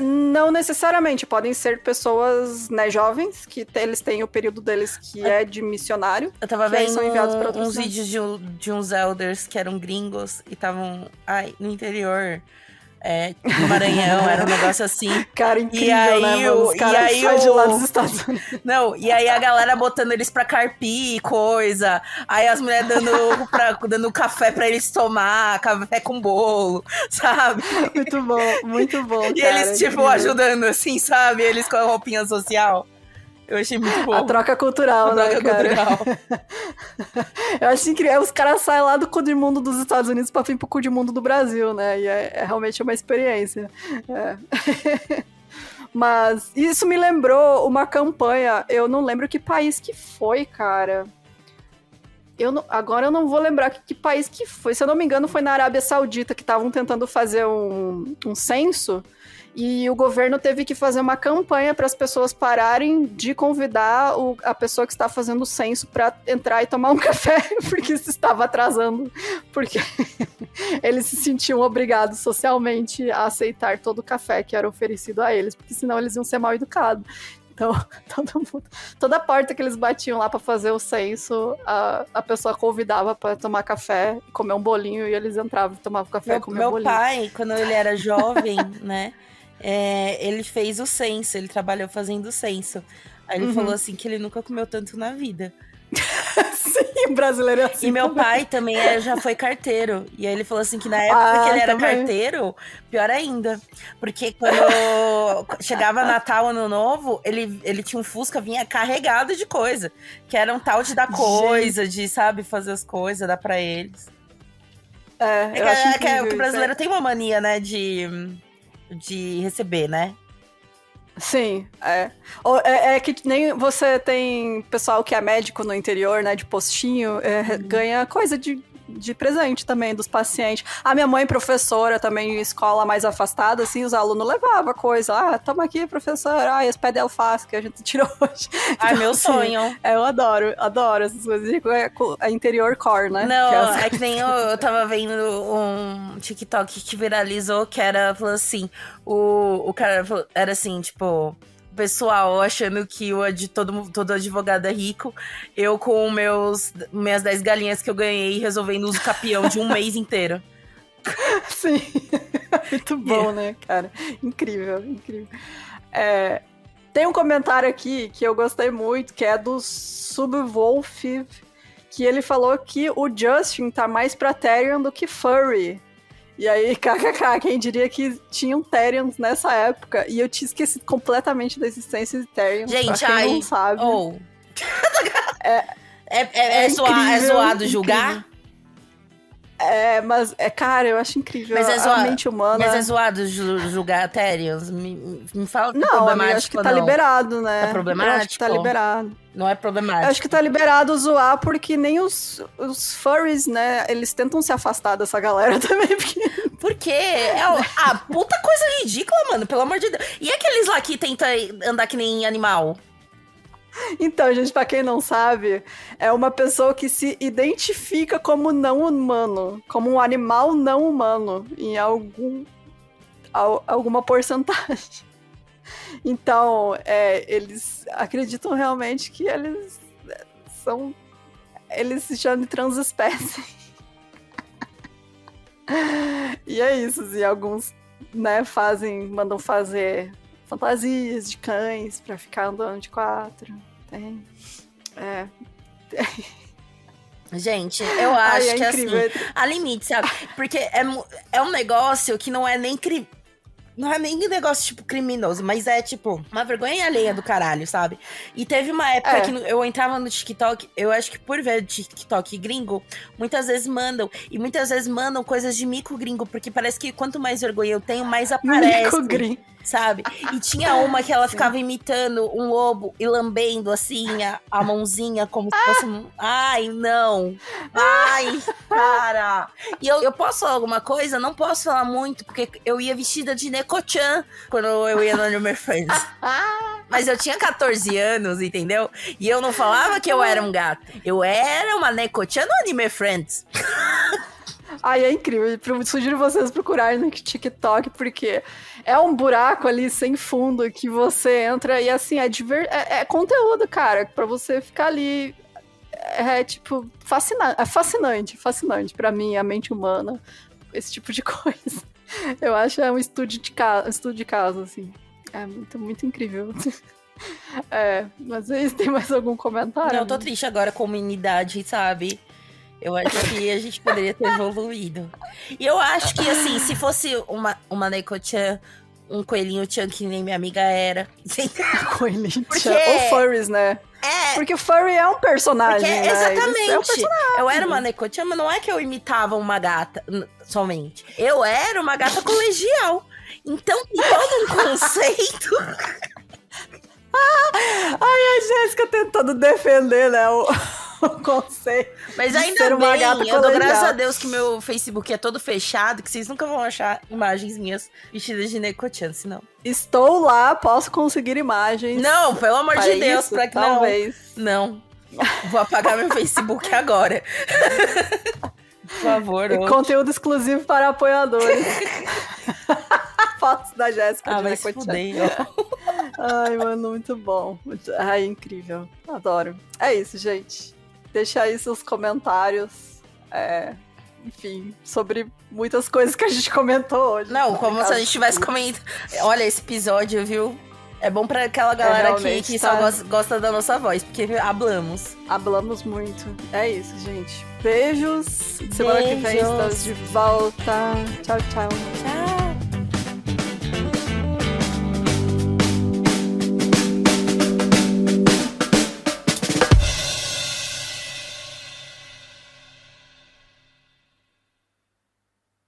Não necessariamente. Podem ser pessoas, né, jovens, que eles têm o período deles que é de missionário. Eu tava vendo são enviados para uns vídeos de uns elders que eram gringos e estavam no interior... no Maranhão, era um negócio assim. Cara, incrível, né, mano? Os caras saem de lá dos Estados Unidos. Não, e aí a galera botando eles pra carpir e coisa. Aí as mulheres dando café pra eles tomar, café com bolo, sabe? Muito bom, E cara, eles, tipo, incrível. ajudando assim, sabe? Eles com a roupinha social. Eu achei muito bom. A troca cultural, né, cara? Eu acho incrível. Os caras saem lá do cu de mundo dos Estados Unidos pra vir pro cu de mundo do Brasil, né? E é realmente uma experiência. Mas isso me lembrou uma campanha. Eu não lembro que país que foi, cara. Agora eu não vou lembrar que país que foi. Se eu não me engano, foi na Arábia Saudita que estavam tentando fazer um censo. E o governo teve que fazer uma campanha para as pessoas pararem de convidar a pessoa que está fazendo o censo para entrar e tomar um café, porque isso estava atrasando. Porque eles se sentiam obrigados socialmente a aceitar todo o café que era oferecido a eles, porque senão eles iam ser mal educados. Então, toda porta que eles batiam lá para fazer o censo, a pessoa convidava para tomar café, comer um bolinho, e eles entravam e tomavam café e comiam bolinho. Meu pai, quando ele era jovem, né, ele fez o censo, ele trabalhou fazendo o censo. Aí ele falou assim que ele nunca comeu tanto na vida. Sim, brasileiro é assim. E meu pai também já foi carteiro. E aí ele falou assim que na época que ele era carteiro, pior ainda. Porque quando chegava Natal, Ano Novo, ele tinha um Fusca, vinha carregado de coisa. Que era um tal de dar coisa, de, sabe, fazer as coisas, dar pra eles. Eu acho incrível que o brasileiro tem uma mania, né, de receber, né? Sim, é que nem você tem pessoal que é médico no interior, né, de postinho, ganha coisa de presente também dos pacientes. A minha mãe, professora, também em escola mais afastada, assim, os alunos levavam coisa. Toma aqui, professora, esse pé de alface que a gente tirou hoje. Ai, então, meu sonho. Eu adoro essas coisas. É interior core, né? Não, é que nem eu tava vendo um TikTok que viralizou, que era, falou assim, o cara era assim, tipo... pessoal achando que todo advogado é rico, eu com minhas 10 galinhas que eu ganhei resolvendo uso capião de um mês inteiro. Sim, muito bom, né, cara? Incrível. Tem um comentário aqui que eu gostei muito, que é do Subwolf, que ele falou que o Justin tá mais pra Therion do que Furry. E aí, kkk, quem diria que tinham Therions nessa época? E eu tinha esquecido completamente da existência de Therions. Gente, pra quem não sabe. É zoado julgar? Mas, cara, eu acho incrível. Mas a mente humana. Mas é zoado julgar Therions? Me fala que não, é problemático. Não, acho que tá liberado, né? É problemático? Eu acho que tá liberado. Não é problemático. Eu acho que tá liberado zoar, porque nem os furries, né, eles tentam se afastar dessa galera também, porque... Por quê? Puta coisa ridícula, mano, pelo amor de Deus. E aqueles lá que tentam andar que nem animal? Então, gente, pra quem não sabe, é uma pessoa que se identifica como não humano, como um animal não humano, em alguma porcentagem. Então, eles acreditam realmente que eles se chamam de transespécie. E é isso, e alguns, né, mandam fazer fantasias de cães pra ficar andando de 4. Gente, eu acho que incrível. Assim, há limite, sabe? Porque é um negócio que não é nem não é nem negócio, tipo, criminoso, mas é, tipo, uma vergonha alheia do caralho, sabe? E teve uma época que eu entrava no TikTok, eu acho que por ver TikTok gringo, muitas vezes mandam coisas de mico gringo, porque parece que quanto mais vergonha eu tenho, mais aparece. Mico gringo. Sabe? E tinha uma que ela ficava imitando um lobo e lambendo, assim, a mãozinha, como se fosse... Ai, não! Ai, cara! E eu posso falar alguma coisa? Não posso falar muito, porque eu ia vestida de Neko-chan quando eu ia no Anime Friends. Mas eu tinha 14 anos, entendeu? E eu não falava que eu era um gato. Eu era uma Neko-chan no Anime Friends. Ai, é incrível. Sugiro vocês procurarem no TikTok, porque é um buraco ali sem fundo que você entra e, assim, é conteúdo, cara, pra você ficar ali. Fascinante pra mim, a mente humana, esse tipo de coisa. Eu acho um estudo de caso, assim. É muito, muito incrível. Mas aí, tem mais algum comentário? Não, eu tô triste agora com a humanidade, sabe? Eu acho que a gente poderia ter evoluído. E eu acho que, assim, se fosse uma Neko-chan, um coelhinho-chan que nem minha amiga era. Coelhinho-chan. Porque- Ou furries, né? Porque o furry é um personagem, Porque, né? exatamente. É um personagem. Eu era uma Neko-chan, mas não é que eu imitava uma gata somente. Eu era uma gata colegial. Então tem todo um conceito. A Jéssica tentando defender, né, o conceito. Mas de ainda ser uma bem, gata eu dou colegial. graças a Deus que meu Facebook é todo fechado, que vocês nunca vão achar imagens minhas vestidas de Neko-chan, senão. Estou lá, posso conseguir imagens. Não, pelo amor de para Deus, isso, pra que talvez. não. Vou apagar meu Facebook agora. Por favor, E ô. conteúdo exclusivo para apoiadores. Fotos da Jéssica de Vai se Neko-chan. fuder, ó. Ai, mano, muito bom. Ai, incrível. Adoro. É isso, gente. Deixa aí seus comentários. Enfim, sobre muitas coisas que a gente comentou hoje. Não, como se a gente tivesse comentado. Olha, esse episódio, viu? É bom pra aquela galera realmente que tá- só gosta da nossa voz, porque hablamos. Hablamos muito. É isso, gente. Beijos. Semana que vem Beijos. estamos de volta. Tchau, tchau. Tchau.